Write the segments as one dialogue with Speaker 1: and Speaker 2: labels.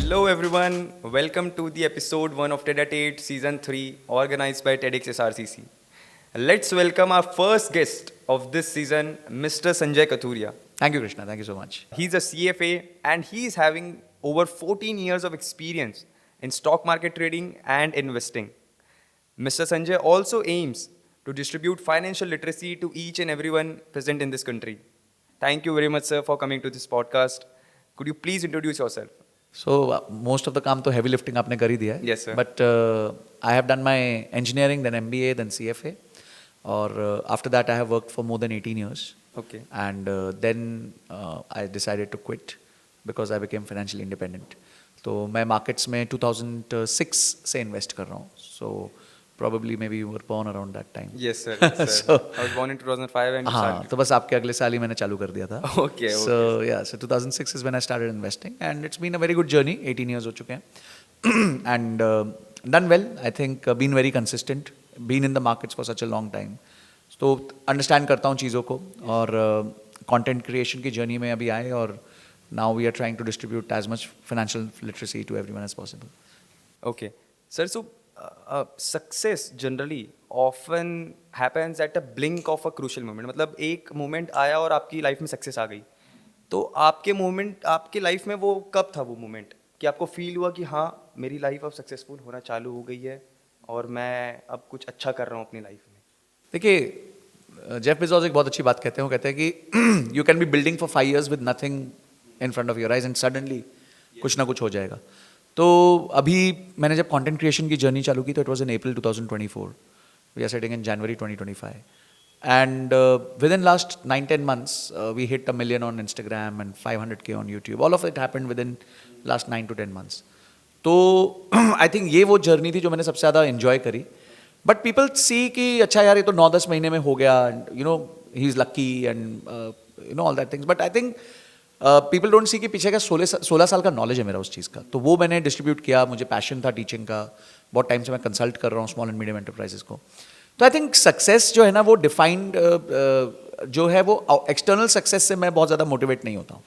Speaker 1: Hello everyone, welcome to the episode 1 of TED at 8 season 3 organized by TEDx SRCC. Let's welcome our first guest of this season, Mr. Sanjay Kathuria.
Speaker 2: Thank you, Krishna. Thank you so much.
Speaker 1: He's a CFA and he's having over 14 years of experience in stock market trading and investing. Mr. Sanjay also aims to distribute financial literacy to each and everyone present in this country. Thank you very much, sir, for coming to this podcast. Could you please introduce yourself?
Speaker 2: So most of the काम तो heavy lifting आपने कर ही दिया है.
Speaker 1: Yes, sir.
Speaker 2: But I have done my engineering, then MBA, then CFA. Or after that, I have worked for more than 18 years.
Speaker 1: Okay.
Speaker 2: And then I decided to quit because I became financially independent. तो मैं markets में 2006 से invest कर रहा हूँ. So probably maybe you were born around that time.
Speaker 1: Yes, sir. Yes, sir.
Speaker 2: So,
Speaker 1: I was born in 2005 and you
Speaker 2: हाँ,
Speaker 1: started.
Speaker 2: तो बस आपके अगले साल ही मैंने चालू कर दिया था.
Speaker 1: Okay,
Speaker 2: So yeah, so 2006 is when I started investing, and it's been a very good journey. 18 years हो चुके हैं, and done well. I think been very consistent, been in the markets for such a long time. तो understand करता हूँ चीज़ों को और content creation की journey में अभी आए और now we are trying to distribute as much financial literacy to everyone as possible.
Speaker 1: Okay. Sir, so success generally often happens at a blink of a crucial moment. मतलब एक moment आया और आपकी life में success आ गई. तो आपके moment, आपके life में वो कब था वो moment? कि आपको feel हुआ कि हाँ मेरी life अब successful होना चालू हो गई है और मैं अब कुछ अच्छा कर रहा हूँ अपनी life में.
Speaker 2: देखिए जेफ बेजोस एक बहुत अच्छी बात कहते हैं. वो कहते हैं कि you can be building for 5 years with nothing in front of your eyes and suddenly कुछ ना कुछ हो जाएगा. तो अभी मैंने जब कंटेंट क्रिएशन की जर्नी चालू की तो it was in April 2024. We are setting in January 2025 and within last 9-10 months we hit 1 million on Instagram and 500K on YouTube. All of it happened within last 9 to 10 months. तो I think ये वो journey थी जो मैंने सबसे ज़्यादा enjoy करी. But people see कि अच्छा यार ये तो 9-10 महीने में हो गया, you know he is lucky and you know all that things. But I think people don't see कि पीछे का 16 साल का नॉलेज है मेरा उस चीज़ का. तो वो मैंने डिस्ट्रीब्यूट किया. मुझे पैशन था टीचिंग का. बहुत टाइम से मैं कंसल्ट कर रहा हूँ स्मॉल एंड मीडियम एंटरप्राइजेस को. तो आई थिंक सक्सेस जो है ना वो डिफाइंड जो है वो एक्सटर्नल सक्सेस से मैं बहुत ज़्यादा मोटिवेट नहीं होता हूँ.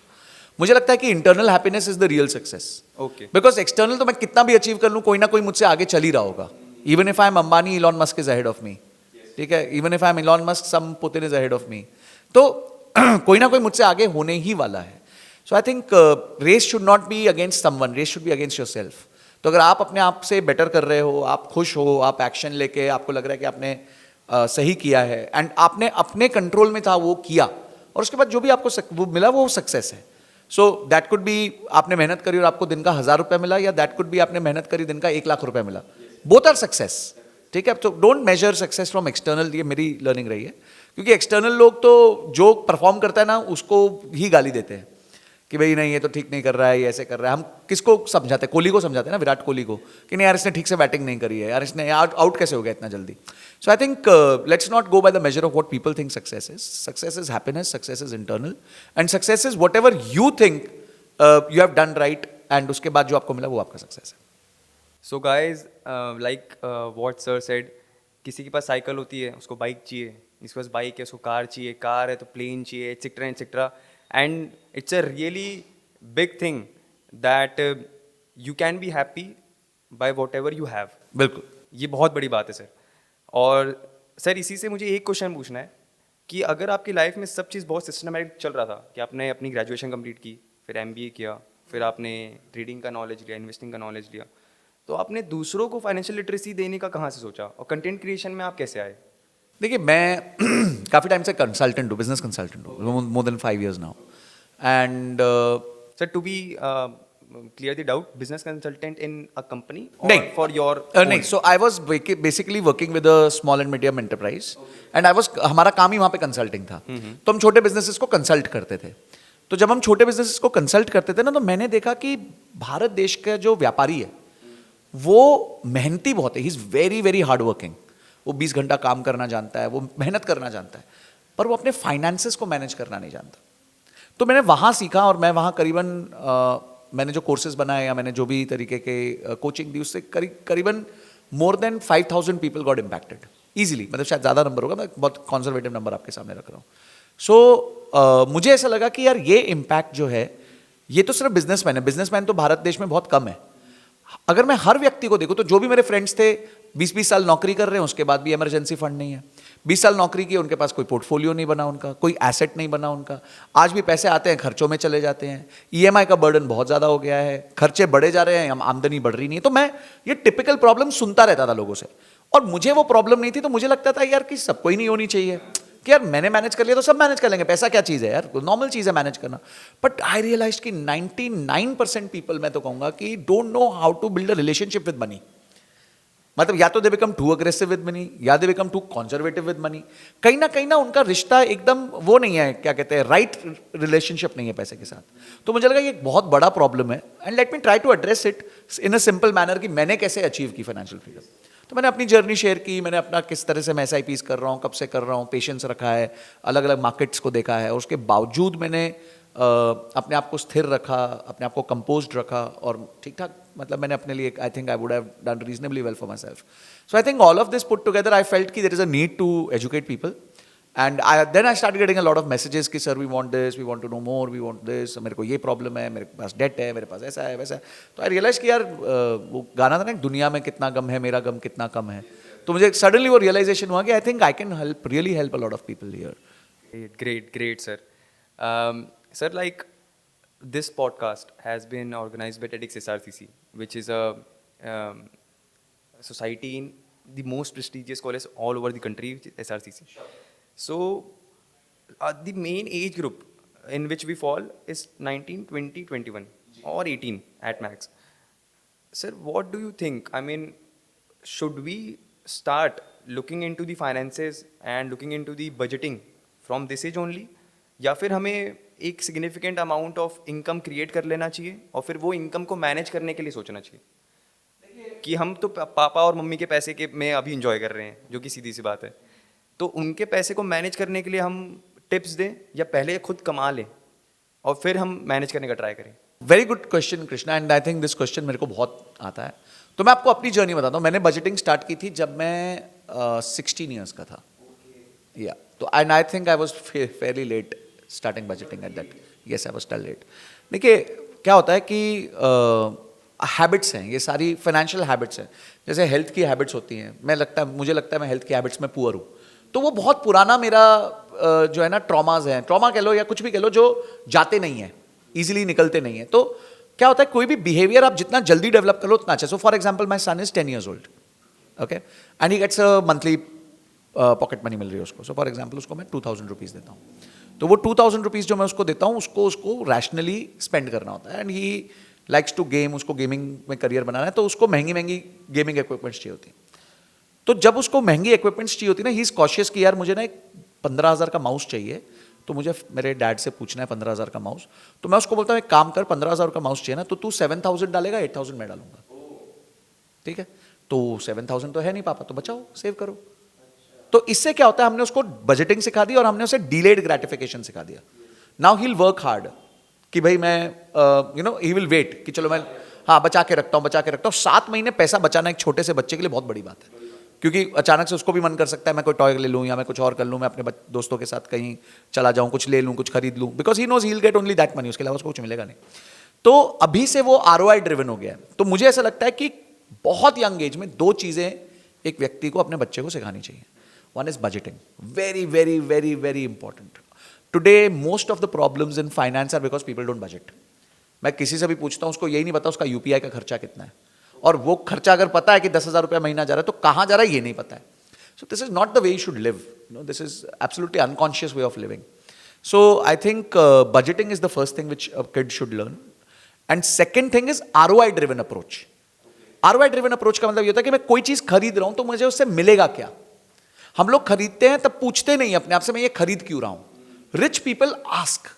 Speaker 2: मुझे लगता है कि internal happiness is the real success.
Speaker 1: Okay.
Speaker 2: Because external तो मैं कितना भी अचीव कर लूँ कोई ना कोई मुझसे आगे चल ही रहा होगा. Even if I'm Ambani, Elon Musk is ahead of me. ठीक है. Even if I'm Elon Musk, some Putin is ahead of me. तो कोई ना कोई मुझसे आगे होने ही वाला है. So I think race should not be against someone. Race should be against yourself. तो अगर आप अपने आप से बेटर कर रहे हो, आप खुश हो, आप एक्शन लेके आपको लग रहा है कि आपने सही किया है एंड आपने अपने कंट्रोल में था वो किया और उसके बाद जो भी आपको वो मिला वो सक्सेस है. सो दैट कुड बी आपने मेहनत करी और आपको दिन का 1000 रुपये मिला, या दैट कुड बी आपने मेहनत करी दिन का 1 लाख रुपये मिला. Both are success. ठीक है. तो don't measure success from external. ये मेरी लर्निंग रही है. क्योंकि एक्सटर्नल लोग तो जो परफॉर्म करता है ना उसको ही गाली देते हैं कि भाई नहीं ये तो ठीक नहीं कर रहा है, ये ऐसे कर रहा है. हम किसको समझाते हैं? कोहली को समझाते हैं ना, विराट कोहली को, कि नहीं यार इसने ठीक से बैटिंग नहीं करी है, यार इसने आउट कैसे हो गया इतना जल्दी. So I think let's not go by the measure of what people think success is. Success is happiness, success is internal and success is whatever you think you have done right and उसके बाद जो आपको मिला वो आपका success है.
Speaker 1: So guys, like what sir said, किसी के पास साइकिल होती है उसको बाइक चाहिए, जिसके पास बाइक है उसको कार चाहिए, कार है तो प्लेन चाहिए, etcetera etcetera. And it's a really big thing that you can be happy by what ever you have.
Speaker 2: बिल्कुल.
Speaker 1: ये बहुत बड़ी बात है सर. और सर इसी से मुझे एक क्वेश्चन पूछना है कि अगर आपकी लाइफ में सब चीज़ बहुत सिस्टमेटिक चल रहा था कि आपने अपनी ग्रेजुएशन कंप्लीट की, फिर MBA किया, फिर आपने ट्रेडिंग का नॉलेज लिया, इन्वेस्टिंग का नॉलेज लिया, तो आपने दूसरों को फाइनेंशियल लिटरेसी देने का कहाँ से सोचा और कंटेंट क्रिएशन में आप कैसे आए?
Speaker 2: देखिए मैं काफ़ी टाइम से कंसल्टेंट हूँ, बिजनेस कंसल्टेंट हूँ, more than 5 years now. And
Speaker 1: sir to be clear the doubt, business consultant in a company
Speaker 2: नहीं
Speaker 1: फॉर योर
Speaker 2: नहीं. So I was basically working with a small and medium enterprise and I was हमारा काम ही वहाँ पे consulting था. तो हम छोटे बिजनेसेस को कंसल्ट करते थे. तो जब हम छोटे बिजनेसेस को कंसल्ट करते थे ना तो मैंने देखा कि भारत देश का जो व्यापारी है वो मेहनती बहुत है. He is very very hard working. वो 20 घंटा काम करना जानता है, वो मेहनत करना जानता है, पर वो अपने फाइनेंसेस को मैनेज करना नहीं जानता. तो मैंने वहाँ सीखा और मैं वहाँ करीबन मैंने जो कोर्सेज बनाए या मैंने जो भी तरीके के कोचिंग दी उससे करीबन more than 5,000 people got impacted easily. मतलब शायद ज़्यादा नंबर होगा, मैं बहुत कॉन्जर्वेटिव नंबर आपके सामने रख रहा हूँ. सो मुझे ऐसा लगा कि यार ये इम्पैक्ट जो है ये तो सिर्फ बिजनेसमैन है, बिजनेसमैन तो भारत देश में बहुत कम है। अगर मैं हर व्यक्ति को देखूं तो जो भी मेरे फ्रेंड्स थे 20-20 साल नौकरी कर रहे हैं, उसके बाद भी इमरजेंसी फंड नहीं है। 20 साल नौकरी की, उनके पास कोई पोर्टफोलियो नहीं बना, उनका कोई एसेट नहीं बना उनका। आज भी पैसे आते हैं, खर्चों में चले जाते हैं। ईएमआई का बर्डन बहुत ज़्यादा हो गया है, खर्चे बढ़े जा रहे हैं, आमदनी बढ़ रही नहीं है। तो मैं ये टिपिकल प्रॉब्लम सुनता रहता था लोगों से, और मुझे वो प्रॉब्लम नहीं थी। तो मुझे लगता था यार कि सबको ही नहीं होनी चाहिए, कि यार मैंने मैनेज कर लिया तो सब मैनेज कर लेंगे, पैसा क्या चीज़ है यार, नॉर्मल चीज़ है मैनेज करना। बट आई रियलाइज कि 99% पीपल, मैं तो कहूँगा कि don't know how to build a relationship with money. मतलब या तो they become too aggressive with money, या they become too conservative with money. कहीं ना उनका रिश्ता एकदम वो नहीं है, क्या कहते हैं, राइट रिलेशनशिप नहीं है पैसे के साथ। तो मुझे लगा ये एक बहुत बड़ा प्रॉब्लम है, and let me try to address it in a simple manner कि मैंने कैसे अचीव की फाइनेंशियल फ्रीडम। तो मैंने अपनी जर्नी शेयर की, मैंने अपना किस तरह से मैं SIPs कर रहा हूँ, कब से कर रहा हूँ, पेशेंस रखा है, अलग अलग मार्केट्स को देखा है, और उसके बावजूद मैंने अपने आप को स्थिर रखा, अपने आप को कंपोज्ड रखा, और ठीक ठाक, मतलब मैंने अपने लिए, I think I would have done reasonably well for myself. So I think all of this put together I felt कि there is a need to educate people, and then I started getting a lot of messages कि sir we want this, we want to know more, we want this, मेरे को ये problem है, मेरे पास date है, मेरे पास ऐसा है वैसा है। तो आई रियलाइज कि यार वो गाना था ना, दुनिया में कितना गम है, मेरा गम कितना कम है। तो मुझे सडनली वो रियलाइजेशन हुआ कि आई think I can help, really help a lot of people here.
Speaker 1: Great, sir. Sir, like this podcast has been organized by TEDx SRCC, which is a um, society in the most prestigious college all over the country, which is SRCC. So, the main age group in which we fall is 19, 20, 21 or 18 at max. Sir, what do you think? I mean, should we start looking into the finances and looking into the budgeting from this age only, या फिर हमें एक significant amount of income create कर लेना चाहिए और फिर वो इनकम को मैनेज करने के लिए सोचना चाहिए? कि हम तो पापा और मम्मी के पैसे के में अभी इंजॉय कर रहे हैं, जो कि सीधी सी बात है, तो उनके पैसे को मैनेज करने के लिए हम टिप्स दें या पहले खुद कमा लें और फिर हम मैनेज करने का ट्राई करें?
Speaker 2: Very good question Krishna, and I think this question मेरे को बहुत आता है। तो मैं आपको अपनी जर्नी बताता हूँ। मैंने बजटिंग स्टार्ट की थी जब मैं 16 ईयर्स का था, या तो and I think I was fairly late starting budgeting at that, yes I was still late. देखिए क्या होता है कि हैबिट्स हैं, ये सारी फाइनेंशियल हैबिट्स हैं, जैसे हेल्थ की हैबिट्स होती हैं। मुझे लगता है मैं हेल्थ की हैबिट्स में पुअर हूँ, तो वो बहुत पुराना मेरा जो है ना ट्रॉमाज है, ट्रॉमा कह लो या कुछ भी कह लो, जो जाते नहीं है, ईजिली निकलते नहीं है। तो क्या होता है, कोई भी बिहेवियर आप जितना जल्दी डेवलप कर लो उतना अच्छा। So for example my son is 10 years old, okay, and he gets a monthly pocket money मिल रही है उसको। सो फॉर एग्जाम्पल उसको मैं 2000 रुपीज़ देता हूँ, तो वो 2000 रुपीज़ जो मैं उसको देता हूँ उसको रैशनली स्पेंड करना होता है। And he likes to game, उसको गेमिंग में करियर बनाना है, तो उसको महंगी महंगी गेमिंग इक्विपमेंट्स चाहिए होती है। तो जब उसको महंगी इक्विपमेंट्स चाहिए होती है ना, ही इज कॉशियस कि यार मुझे ना एक 15,000 का माउस चाहिए, तो मुझे मेरे डैड से पूछना है 15,000 का माउस। तो मैं उसको बोलता हूँ एक काम कर, 15,000 का माउस चाहिए ना, तो तू 7,000 डालेगा, 8,000 मैं डालूंगा, ठीक है? तो 7,000 तो है नहीं पापा, तो बचाओ, सेव करो। तो इससे क्या होता है, हमने उसको बजटिंग सिखा दी और हमने उसे डिलेड ग्रेटिफिकेशन सिखा दिया। Now he will work hard कि भाई मैं ही विल वेट कि चलो मैं हाँ बचा के रखता हूँ। 7 महीने पैसा बचाना एक छोटे से बच्चे के लिए बहुत बड़ी बात है, क्योंकि अचानक से उसको भी मन कर सकता है मैं कोई टॉय ले लूँ या मैं कुछ और कर लूँ, मैं अपने दोस्तों के साथ कहीं चला जाऊँ, कुछ ले लूँ, कुछ खरीद लूँ, because he knows he will get only that money, उसके अलावा उसको कुछ मिलेगा नहीं। तो अभी से वो ROI ड्रिवन हो गया है। तो मुझे ऐसा लगता है कि बहुत यंग एज में 2 चीज़ें एक व्यक्ति को अपने बच्चे को सिखानी चाहिए। One is budgeting, very, very, very, very important. Today, most of the problems in finance are because people don't budget. मैं किसी से भी पूछता हूँ, उसको यही नहीं पता उसका UPI का खर्चा कितना है, और वो खर्चा अगर पता है कि 10,000 रुपया महीना जा रहा है, तो कहाँ जा रहा है ये नहीं पता है। So this is not the way you should live. This is absolutely unconscious way of living. So I think budgeting is the first thing which a kid should learn. And second thing is ROI driven approach. ROI driven approach का मतलब ये होता है कि मैं कोई चीज़ खरीद रहा हूँ तो मुझे उससे मिलेगा क्या। हम लोग खरीदते हैं तब पूछते नहीं अपने आप से मैं ये खरीद क्यों रहा हूं। रिच पीपल आस्क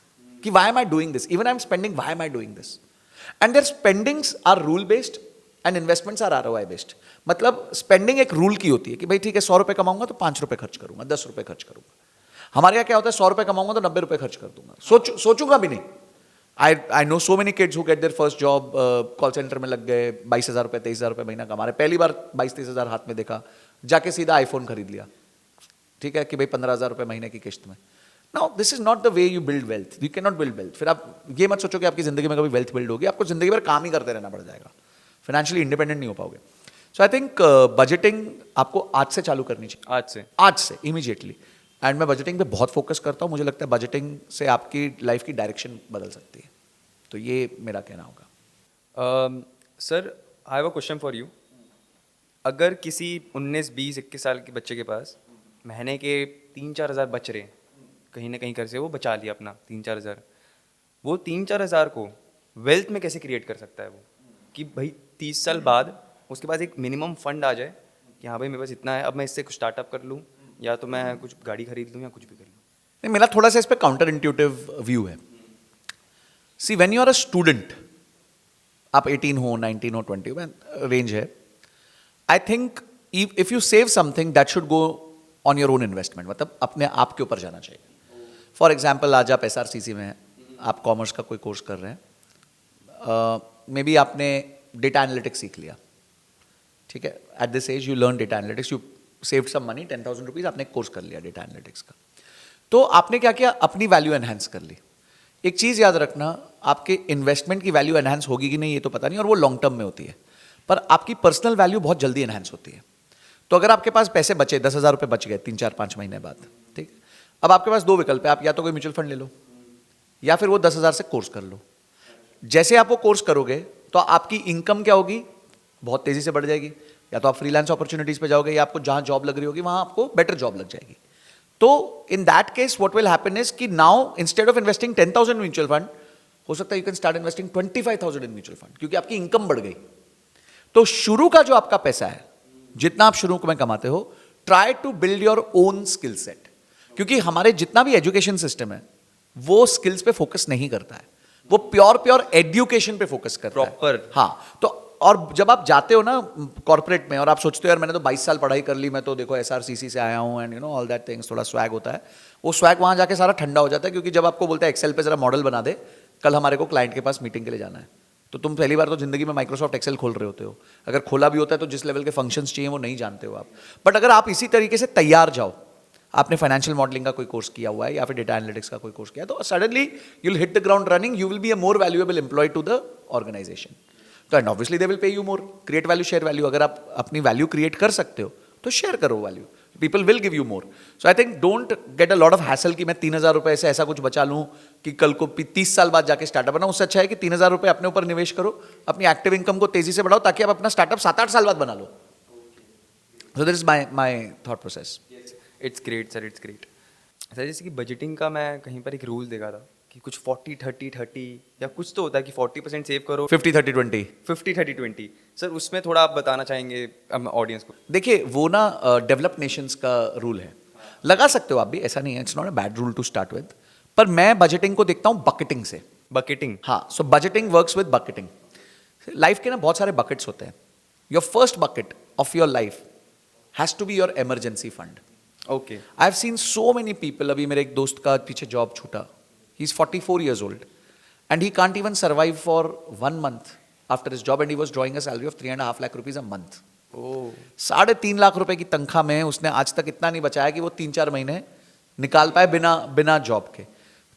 Speaker 2: कि why am I doing this, even I am spending, why am I doing this, and their spendings are rule based and investments are ROI based. मतलब स्पेंडिंग एक रूल की होती है कि भाई ठीक है 100 रुपए कमाऊंगा तो 5 रुपए खर्च करूंगा, 10 रुपए खर्च करूंगा। हमारे यहाँ क्या होता है, 100 रुपए कमाऊंगा तो 90 रुपए खर्च कर दूंगा, सोचूंगा भी नहीं। I know so many kids who get their first job, call centre में लग गए, 22,000 रुपए 23,000 रुपए महीना कमा रहे, पहली बार 22-23,000 हाथ में देखा, जाके सीधा iPhone खरीद लिया, ठीक है कि भाई 15,000 रुपए महीने की किस्त में। Now this is not the way you build wealth. You can not build wealth. फिर आप ये मत सोचो कि आपकी जिंदगी में कभी वेल्थ बिल्ड होगी. आपको जिंदगी भर काम ही करते रहना पड़ जाएगा. फाइनेंशियली इंडिपेंडेंट नहीं हो पाओगे. सो आई थिंक बजटिंग आपको आज से चालू करनी चाहिए. आज से इमीडिएटली. एंड मैं बजटिंग पे बहुत फोकस करता हूँ. मुझे लगता है बजटिंग से आपकी लाइफ की डायरेक्शन बदल सकती है. तो ये मेरा कहना होगा.
Speaker 1: Sir I have a question for you. अगर किसी 19, 20, 21 साल के बच्चे के पास महीने के 3-4 हज़ार बच रहे हैं, कहीं ना कहीं कर से वो बचा लिया अपना 3-4 हज़ार, वो 3-4 हज़ार को वेल्थ में कैसे क्रिएट कर सकता है वो, कि भाई 30 साल बाद उसके पास एक मिनिमम फंड आ जाए कि हाँ भाई मेरे पास इतना है, अब मैं इससे कुछ स्टार्टअप कर लूँ या तो मैं कुछ गाड़ी खरीद लूँ या कुछ भी कर लूँ.
Speaker 2: नहीं, मेरा थोड़ा सा इस पे काउंटर इंट्यूटिव व्यू है. See when you are a student, आप 18 हो, 19 हो, 20 हो, रेंज है. I think if you save something that should go on your own investment. मतलब अपने आप के ऊपर जाना चाहिए. फॉर एग्जाम्पल आज आप SRCC में हैं, आप कॉमर्स का कोई कोर्स कर रहे हैं, मे बी आपने डेटा एनालिटिक्स सीख लिया. ठीक है, at this age you learn data analytics, you saved some money, 10,000 rupees, आपने कोर्स कर लिया डेटा एनालिटिक्स का. तो आपने क्या किया, अपनी वैल्यू एनहांस कर ली. एक चीज़ याद रखना, आपके इन्वेस्टमेंट की वैल्यू एनहांस होगी कि नहीं ये तो पता नहीं, और वो लॉन्ग टर्म में होती है, पर आपकी पर्सनल वैल्यू बहुत जल्दी एनहांस होती है. तो अगर आपके पास पैसे बचे, 10,000 रुपये बच गए 3-4-5 महीने बाद, ठीक, अब आपके पास दो विकल्प है. आप या तो कोई म्यूचुअल फंड ले लो या फिर वो 10,000 से कोर्स कर लो. जैसे आप वो कोर्स करोगे तो आपकी इनकम क्या होगी, बहुत तेजी से बढ़ जाएगी. या तो आप फ्रीलांस अपॉर्चुनिटीज पे जाओगे या आपको जहां जॉब लग रही होगी वहां आपको बेटर जॉब लग जाएगी. तो in that case what will happen is कि now instead of investing 10,000 mutual fund, हो सकता है you can start investing 25,000 in mutual fund, क्योंकि आपकी इनकम बढ़ गई. तो शुरू का जो आपका पैसा है, जितना आप शुरू में कमाते हो, try to build your own skill set. क्योंकि हमारे जितना भी एजुकेशन सिस्टम है वो स्किल्स पे फोकस नहीं करता है, वो प्योर एजुकेशन पे फोकस करता है.
Speaker 1: प्रॉपर.
Speaker 2: हाँ. तो और जब आप जाते हो ना कॉर्पोरेट में और आप सोचते हो यार मैंने तो 22 साल पढ़ाई कर ली, मैं तो देखो SRCC से आया हूँ, and you know all that things, थोड़ा स्वैग होता है. वो स्वैग वहाँ जाके सारा ठंडा हो जाता है. क्योंकि जब आपको बोलते हैं एक्सेल पे जरा मॉडल बना दे, कल हमारे को क्लाइंट के पास मीटिंग के लिए जाना है, तो तुम पहली बार तो जिंदगी में माइक्रोसॉफ्ट एक्सेल खोल रहे होते हो. अगर खोला भी होता है तो जिस लेवल के फंक्शंस चाहिए वो नहीं जानते हो आप. बट अगर आप इसी तरीके से तैयार जाओ, आपने फाइनेंशियल मॉडलिंग का कोई कोर्स किया हुआ है या फिर डेटा एनालिटिक्स का कोई कोर्स किया, तो suddenly you will hit the ground running, you will be a more valuable employ to the organisation. तो and obviously they will pay you more. Create value, share value. अगर आप अपनी value create कर सकते हो तो शेयर करो value, people will give you more. So I think don't get a lot of hassle कि मैं 3,000 रुपए से ऐसा कुछ बचा लूं कि कल को 30 साल बाद जाके स्टार्टअप बनाऊं. उससे अच्छा है कि 3,000 रुपए अपने ऊपर निवेश करो, अपनी एक्टिव इनकम को तेजी से बढ़ाओ, ताकि आप अपना स्टार्टअप 7-8 साल बाद बना लो. So that is my thought process.
Speaker 1: It's great sir, it's great. Sir जैसे कि बजटिंग का मैं कहीं पर एक रूल देखा था कि कुछ 40-30-30 या कुछ तो होता है कि 40% सेव करो,
Speaker 2: 50-30-20.
Speaker 1: 50-30-20. सर उसमें थोड़ा आप बताना चाहेंगे ऑडियंस को.
Speaker 2: देखिए वो ना डेवलप नेशंस का रूल है, लगा सकते हो आप भी, ऐसा नहीं है, it's not a bad rule to start with. पर मैं बजटिंग को देखता हूँ बकेटिंग से.
Speaker 1: बकेटिंग.
Speaker 2: हाँ. So budgeting works with bucketing. Life के ना बहुत सारे बकेट्स होते हैं. Your first bucket of your life has to be your emergency fund.
Speaker 1: Okay.
Speaker 2: I have seen so many people. अभी मेरे एक दोस्त का पीछे जॉब छूटा. He is 44 years old and he can't even survive for 1 month after his job, and he was drawing a salary of 3.5 lakh rupees a month. 3.5 lakh रुपए की तनख्वाह में उसने आज तक इतना नहीं बचाया कि वो 3-4 महीने निकाल पाए बिना जॉब के.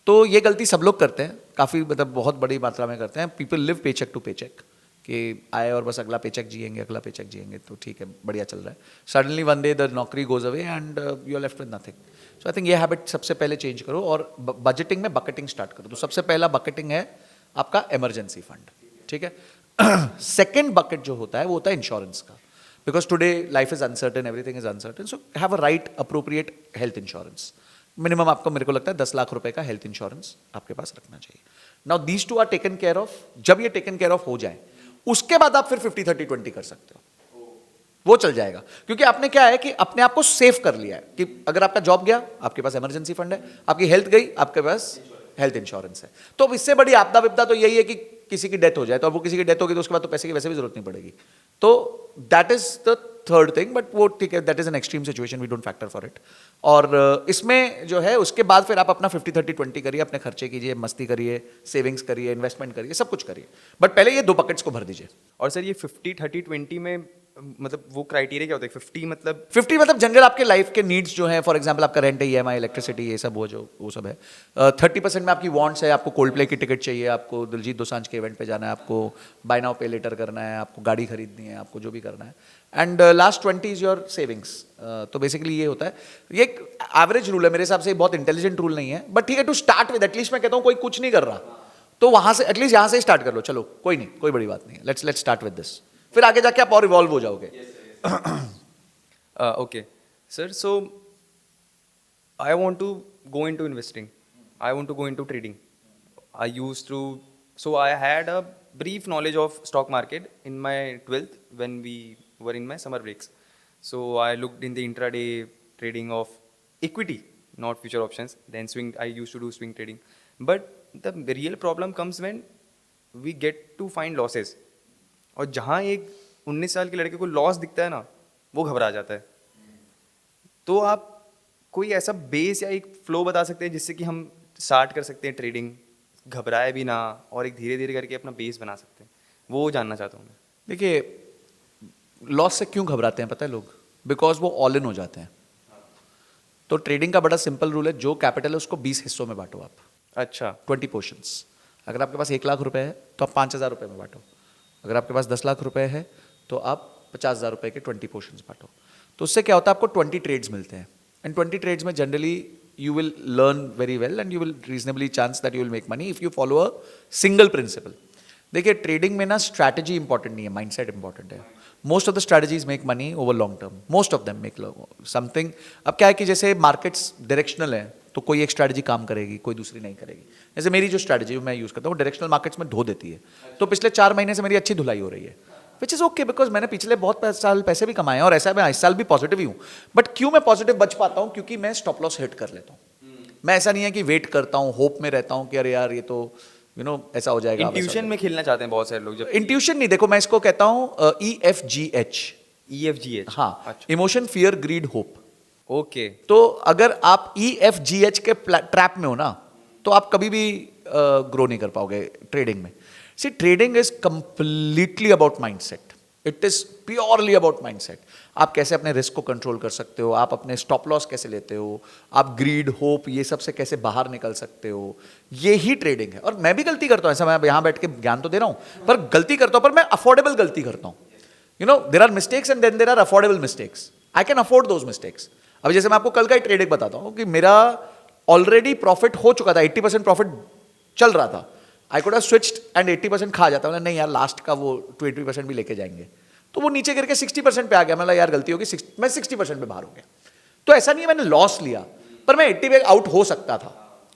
Speaker 2: तो ये गलती सब लोग करते हैं, काफ़ी मतलब बहुत बड़ी मात्रा में करते हैं. People live paycheck to paycheck, कि आए और बस अगला पेचेक जिएंगे, अगला पेचेक जिएंगे, तो ठीक है बढ़िया चल रहा है. Suddenly one day the naukri goes away and you are left with nothing. So I think ये हैबिट सबसे पहले चेंज करो और बजटिंग में बकेटिंग स्टार्ट करो. तो सबसे पहला बकेटिंग है आपका इमरजेंसी फंड. ठीक है. सेकेंड बकेट जो होता है वो होता है इंश्योरेंस का. Because today life is uncertain, everything is uncertain, so have a right appropriate health insurance. Minimum आपको, मेरे को लगता है 10 लाख रुपए का हेल्थ इंश्योरेंस आपके पास रखना चाहिए. Now these two are taken care of. जब ये टेकन केयर ऑफ हो जाए उसके बाद आप फिर 50-30-20 कर सकते हो, वो चल जाएगा. क्योंकि आपने क्या है कि अपने आप को सेव कर लिया है कि अगर आपका जॉब गया आपके पास इमरजेंसी फंड है, आपकी हेल्थ गई आपके पास हेल्थ इंश्योरेंस है. तो इससे बड़ी आपदा विपदा तो यही है कि किसी की डेथ हो जाए, तो अब वो किसी की डेथ होगी तो उसके बाद तो पैसे की वैसे भी जरूरत नहीं पड़ेगी. तो that is the third thing. But वो ठीक है, that is an extreme situation, we don't factor for it. और इसमें जो है उसके बाद फिर आप अपना 50-30-20 करिए, अपने खर्चे कीजिए, मस्ती करिए, सेविंग्स करिए, इन्वेस्टमेंट करिए, सब कुछ करिए. बट पहले ये 2 बकेट्स को भर दीजिए.
Speaker 1: और सर ये 50-30-20 में मतलब वो क्राइटेरिया क्या होता है 50 मतलब
Speaker 2: 50 मतलब जनरल आपके लाइफ के नीड्स जो हैं, फॉर एग्जांपल आपका रेंट है, ईएमआई, इलेक्ट्रिसिटी, ये सब वो सब है। 30% में आपकी वांट्स है, आपको कोल्ड प्ले की टिकट चाहिए, आपको दिलजीत दोसांझ के इवेंट पे जाना है, आपको बाय नाउ पे लेटर करना है, आपको गाड़ी खरीदनी है, आपको जो भी करना है, and last 20 is your savings. तो बेसिकली ये होता है, ये एक एवरेज रूल है मेरे हिसाब से, बहुत इंटेलिजेंट रूल नहीं है, बट ठीक है, टू स्टार्ट विद एटलीस्ट मैं कहता हूँ कोई कुछ नहीं कर रहा तो वहां से एटलीस्ट यहाँ से स्टार्ट कर लो, चलो कोई नहीं, कोई बड़ी बात नहीं है, लेट्स स्टार्ट विद दिस, फिर आगे जाके आप और इवॉल्व हो जाओगे।
Speaker 1: okay sir, so I want to go into investing, I want to go into trading. I used to, so I had a brief knowledge of stock market in my 12th when we were in my summer breaks. So I looked in the intraday trading of equity, not future options, then swing, I used to do swing trading. But the real problem comes when we get to find losses. और जहाँ एक 19 साल के लड़के को loss दिखता है ना, वो घबरा जाता है। तो आप कोई ऐसा बेस या एक फ्लो बता सकते हैं जिससे कि हम स्टार्ट कर सकते हैं ट्रेडिंग, घबराए भी ना, और एक धीरे धीरे करके अपना बेस बना सकते हैं, वो जानना चाहता हूँ मैं।
Speaker 2: देखिए, लॉस से क्यों घबराते हैं पता है लोग? बिकॉज वो ऑल इन हो जाते हैं। तो ट्रेडिंग का बड़ा सिंपल रूल है, जो कैपिटल है उसको 20 हिस्सों में बांटो आप,
Speaker 1: अच्छा
Speaker 2: 20 पोर्शंस। अगर आपके पास 1 लाख रुपए है तो आप 5,000 रुपये में बांटो। अगर आपके पास 10 लाख रुपए है तो आप 50,000 रुपये के 20 पोर्शंस बांटो। तो उससे क्या होता है, आपको 20 ट्रेड्स मिलते हैं, एंड 20 ट्रेड्स में generally you will learn very well and you will reasonably chance that you will make money if you follow a single principle. देखिए, ट्रेडिंग में ना स्ट्रैटेजी इंपॉर्टेंट नहीं है, माइंडसेट इंपॉर्टेंट है। Most of the strategies make money over long term, most of them make something. अब क्या है कि जैसे मार्केट्स डायरेक्शनल है तो कोई एक स्ट्रैटेजी काम करेगी, कोई दूसरी नहीं करेगी। जैसे मेरी जो स्ट्रैटेजी मैं यूज करता हूँ, डायरेक्शनल मार्केट्स में धो देती है, तो पिछले 4 महीने से मेरी अच्छी धुलाई हो रही है, विच इज ओके, बिकॉज मैंने पिछले बहुत साल पैसे भी कमाए हैं, और ऐसा मैं इस साल भी पॉजिटिव ही हूँ। बट क्यों मैं पॉजिटिव बच पाता हूँ? क्योंकि मैं स्टॉप लॉस हिट कर लेता हूँ। मैं ऐसा नहीं है कि वेट करता हूँ, होप में रहता हूँ कि अरे यार ये तो ऐसा हो जाएगा।
Speaker 1: इंट्यूशन में खेलना चाहते हैं बहुत सारे लोग। जब
Speaker 2: इंट्यूशन नहीं, देखो मैं इसको कहता हूँ EFGH।
Speaker 1: EFGH,
Speaker 2: हाँ,
Speaker 1: अच्छा
Speaker 2: emotion, fear, greed, hope.
Speaker 1: Okay,
Speaker 2: तो अगर आप EFGH के ट्रैप में हो ना, तो आप कभी भी ग्रो नहीं कर पाओगे ट्रेडिंग में। See, trading is completely about mindset, it is purely about mindset. आप कैसे अपने रिस्क को कंट्रोल कर सकते हो, आप अपने स्टॉप लॉस कैसे लेते हो, आप ग्रीड, होप, ये सब से कैसे बाहर निकल सकते हो, ये ही ट्रेडिंग है। और मैं भी गलती करता हूँ, ऐसा मैं यहाँ बैठ के ज्ञान तो दे रहा हूँ, पर गलती करता हूँ, पर मैं अफोर्डेबल गलती करता हूँ। There are mistakes and then there are affordable mistakes, I can afford those mistakes. अब जैसे मैं आपको कल का ही ट्रेडिंग बताता हूँ कि मेरा ऑलरेडी प्रॉफिट हो चुका था, 80% प्रॉफिट चल रहा था। आई कुड हैव स्विच्ड एंड 80% खा जाता, मतलब नहीं यार लास्ट का वो 20% भी लेके जाएंगे, तो वो नीचे गिर के 60% पे आ गया। मतलब यार गलती होगी, मैं 60% पे बाहर हो गया। तो ऐसा नहीं है मैंने लॉस लिया, पर मैं 80 पे आउट हो सकता था,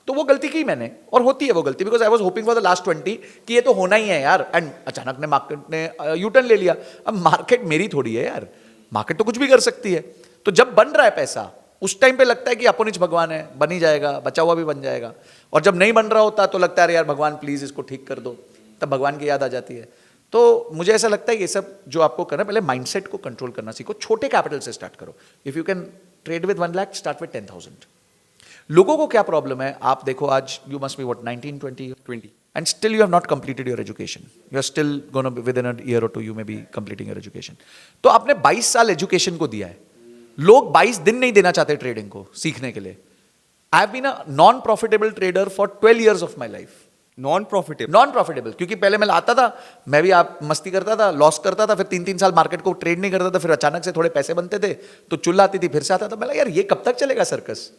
Speaker 2: तो वो गलती की मैंने, और होती है वो गलती, because I was hoping for the last 20 कि ये तो होना ही है यार, एंड अचानक ने मार्केट ने यूटर्न ले लिया। अब मार्केट मेरी थोड़ी है यार, मार्केट तो कुछ भी कर सकती है। तो जब बन रहा है पैसा, उस टाइम पे लगता है कि अपोनिच भगवान है, बन ही जाएगा, बचा हुआ भी बन जाएगा। और जब नहीं बन रहा होता तो लगता है यार भगवान प्लीज इसको ठीक कर दो, तब भगवान की याद आ जाती है। तो मुझे ऐसा लगता है ये सब जो आपको करना है, पहले माइंडसेट को कंट्रोल करना सीखो, छोटे कैपिटल से स्टार्ट करो। If you can trade with 1 lakh, start with 10,000। लोगों को क्या प्रॉब्लम है, आप देखो आज you must be what 19, 20 and still you have not completed your education. You are still gonna within a year और 2 you may be completing your education. तो आपने 22 साल एजुकेशन को दिया है, लोग 22 दिन नहीं देना चाहते ट्रेडिंग को सीखने के लिए। I have been a non profitable trader for 12 years of my life. Non profitable क्योंकि पहले मैं आता था, मैं भी आप मस्ती करता था, लॉस करता था, फिर 3-3 साल मार्केट को ट्रेड नहीं करता था, फिर अचानक से थोड़े पैसे बनते थे तो चुल्ला आती थी, फिर से आता था। मैं यार ये कब तक चलेगा circus,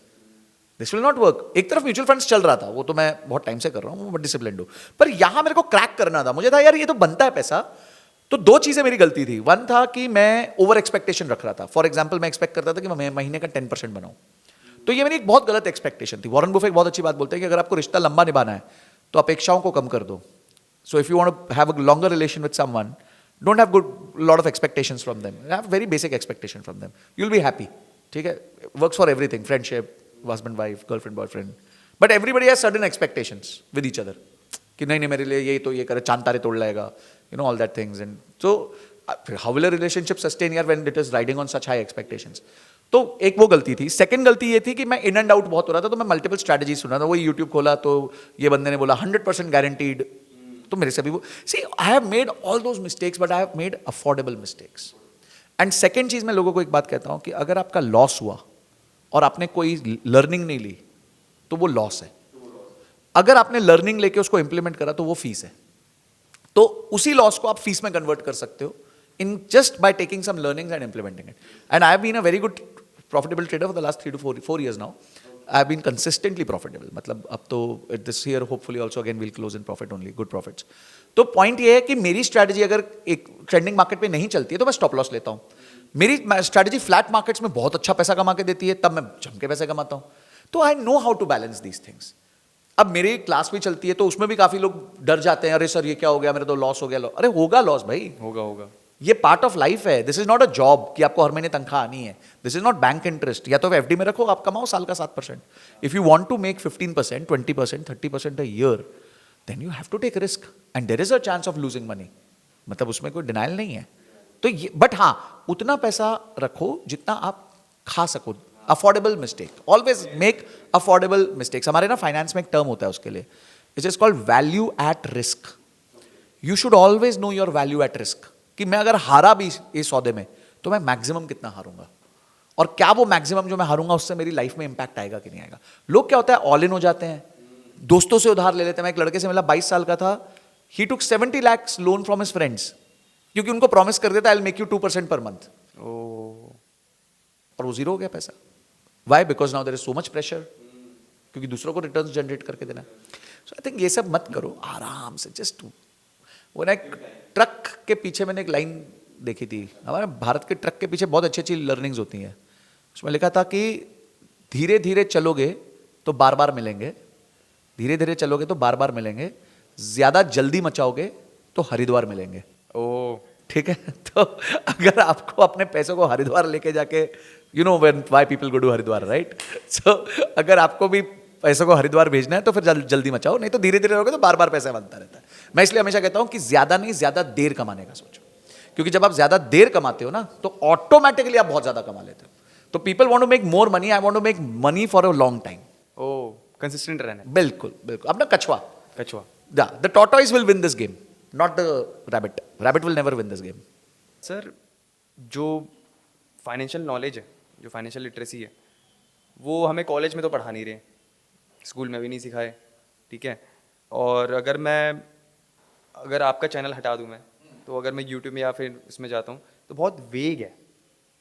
Speaker 2: this will not work. एक तरफ म्यूचुअल फंड्स चल रहा था, वो तो मैं बहुत टाइम से कर रहा हूँ, डिसिप्लिन हूँ, पर यहां मेरे को क्रैक करना था। मुझे था यार ये तो बनता है पैसा। तो 2 चीजें मेरी गलती थी। 1 था कि मैं ओवर एक्सपेक्टेशन रख रहा था। फॉर एग्जाम्पल, मैं एक्सपेक्ट करता था कि मैं महीने का 10% बनाऊं, तो ये मेरी एक बहुत गलत एक्सपेक्टेशन थी। वॉरेन बुफेट बहुत अच्छी बात बोलते हैं कि अगर आपको रिश्ता लंबा निभाना है तो अपेक्षाओं को कम कर दो। So if you want to have a longer relation with someone, don't have lot of expectations from them, have very basic expectation from them, you will be happy. ठीक है, works for everything, friendship, husband wife, girlfriend boyfriend, but everybody has certain expectations with each other कि नहीं नहीं मेरे लिए ये तो ये करे, चांद तारे तोड़ लाएगा, all that things. And so how will a relationship sustain यार when it is riding on such high expectations. तो एक वो गलती थी। सेकंड गलती ये थी कि मैं इन एंड आउट बहुत हो रहा था, तो मैं मल्टीपल स्ट्रैटेजी सुना था। वही यूट्यूब खोला तो ये बंदे ने बोला 100% गारंटीड, तो मेरे से भी वो see I have made all those mistakes, but I have made affordable mistakes. And second चीज मैं लोगों को एक बात कहता हूं कि अगर आपका लॉस हुआ और आपने कोई लर्निंग नहीं ली तो वो लॉस है। अगर आपने लर्निंग लेके उसको इंप्लीमेंट करा तो वो फीस है। तो उसी लॉस को आप फीस में कन्वर्ट कर सकते हो in just by taking some learnings and implementing it. And I have been a very good profitable trader for the last 3 to 4 years now. I have been consistently profitable, मतलब अब तो this year hopefully also again will close in profit only, good profits. तो point ये है कि मेरी strategy अगर एक ट्रेंडिंग मार्केट में नहीं चलती है तो मैं स्टॉप लॉस लेता हूं। मेरी स्ट्रैटेजी फ्लैट मार्केट्स में बहुत अच्छा पैसा कमा के देती है, तब मैं जम के पैसे कमाता हूं। तो I know how to balance these things. अब मेरी क्लास भी चलती है तो उसमें भी काफी लोग डर जाते हैं, अरे सर ये क्या हो गया, मेरा तो लॉस हो गया। अरे होगा लॉस भाई,
Speaker 1: होगा।
Speaker 2: ये पार्ट ऑफ लाइफ है। This is not a job कि आपको हर महीने तनख्वाह आनी है। This is not bank interest. या तो एफडी में रखो, आप कमाओ साल का 7%। If you want to make 15%, 20%, 30% a year, then you have to take risk and there is a chance of losing money. मतलब उसमें कोई डिनाइल नहीं है। तो ये, बट हाँ, उतना पैसा रखो जितना आप खा सको। Affordable mistake, always make affordable mistakes. हमारे ना फाइनेंस में एक टर्म होता है उसके लिए, it is called value at risk. You should always know your value at risk, कि मैं अगर हारा भी इस सौदे में तो मैं मैक्सिमम कितना हारूंगा, और क्या वो मैक्सिमम जो मैं हारूंगा उससे मेरी लाइफ में इंपैक्ट आएगा कि नहीं आएगा। लोग क्या होता है, ऑल इन हो जाते हैं, दोस्तों से उधार ले लेते हैं। मैं एक लड़के से मिला, 22 साल का था, ही टुक 70 lakhs loan from his friends, क्योंकि उनको प्रॉमिस कर देता I will make you 2% per month, और वो जीरो हो गया पैसा। Why? Because now there is so much pressure, क्योंकि दूसरों को रिटर्न्स जनरेट करके देना। सो आई थिंक ये सब मत करो, आराम से जस्ट। वो ना एक ट्रक के पीछे मैंने एक लाइन देखी थी, हमारे भारत के ट्रक के पीछे बहुत अच्छी अच्छी लर्निंग्स होती हैं। उसमें लिखा था कि धीरे धीरे चलोगे तो बार बार मिलेंगे, धीरे धीरे चलोगे तो बार बार मिलेंगे, ज्यादा जल्दी मचाओगे तो हरिद्वार मिलेंगे।
Speaker 1: ओ
Speaker 2: ठीक है। तो अगर आपको अपने पैसों को हरिद्वार लेके जाके, you know when why people go to Haridwar, right? So अगर आपको भी पैसों को हरिद्वार भेजना है तो फिर जल्दी मचाओ, नहीं तो धीरे धीरे रहोगे तो बार बार पैसा बनता रहता है। मैं इसलिए हमेशा कहता हूं कि ज्यादा नहीं, ज्यादा देर कमाने का सोचो, क्योंकि जब आप ज्यादा देर कमाते हो ना तो ऑटोमेटिकली आप बहुत ज्यादा कमा लेते हो। तो people want to make more money, I want to make money for a long time.
Speaker 1: Oh consistent रहना है।
Speaker 2: बिल्कुल बिल्कुल, अपना कछुआ,
Speaker 1: कछुआ।
Speaker 2: The tortoise will win this game, not the rabbit. Rabbit will never win this game.
Speaker 1: Sir, जो financial knowledge है, जो फाइनेंशियल लिटरेसी है, वो हमें कॉलेज में तो पढ़ा नहीं रहे, स्कूल में भी नहीं सिखाए, ठीक है। और अगर आपका चैनल हटा दूं मैं, तो अगर मैं यूट्यूब में या फिर इसमें जाता हूँ तो बहुत वेग है,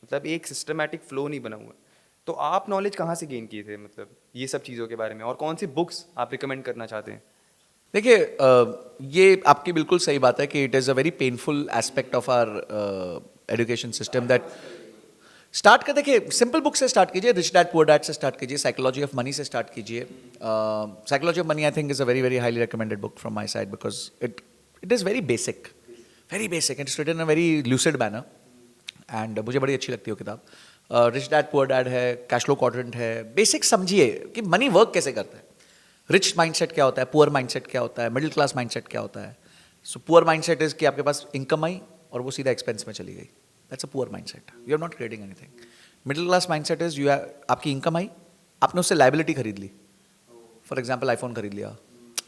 Speaker 1: मतलब एक सिस्टमैटिक फ्लो नहीं बना हुआ है। तो आप नॉलेज कहाँ से गेन किए थे, मतलब ये सब चीज़ों के बारे में, और कौन सी बुक्स आप रिकमेंड करना चाहते हैं?
Speaker 2: देखिए, ये आपकी बिल्कुल सही बात है कि it is a very painful aspect of our education system that start कर। देखिए, सिंपल बुक से स्टार्ट कीजिए, रिच डैड पुअर डैड से स्टार्ट कीजिए, साइकोलॉजी ऑफ मनी से स्टार्ट कीजिए। Psychology of money I think is a very very highly recommended book from my side, because it is very basic, it's written in a very lucid manner, and मुझे बड़ी अच्छी लगती है वो किताब। Rich dad poor dad है, cash flow quadrant है। Basic समझिए कि मनी वर्क कैसे करता है, रिच माइंडसेट क्या होता है, पुअर माइंडसेट क्या होता है, मिडिल क्लास माइंडसेट क्या होता है। सो पुअर माइंडसेट इज कि आपके पास इनकम आई और वो सीधा एक्सपेंस में चली गई, that's a poor mindset, you are not creating anything. Middle class mindset is आपकी इनकम आई, आपने उससे लाइबिलिटी खरीद ली, फॉर एग्जाम्पल आईफोन खरीद लिया,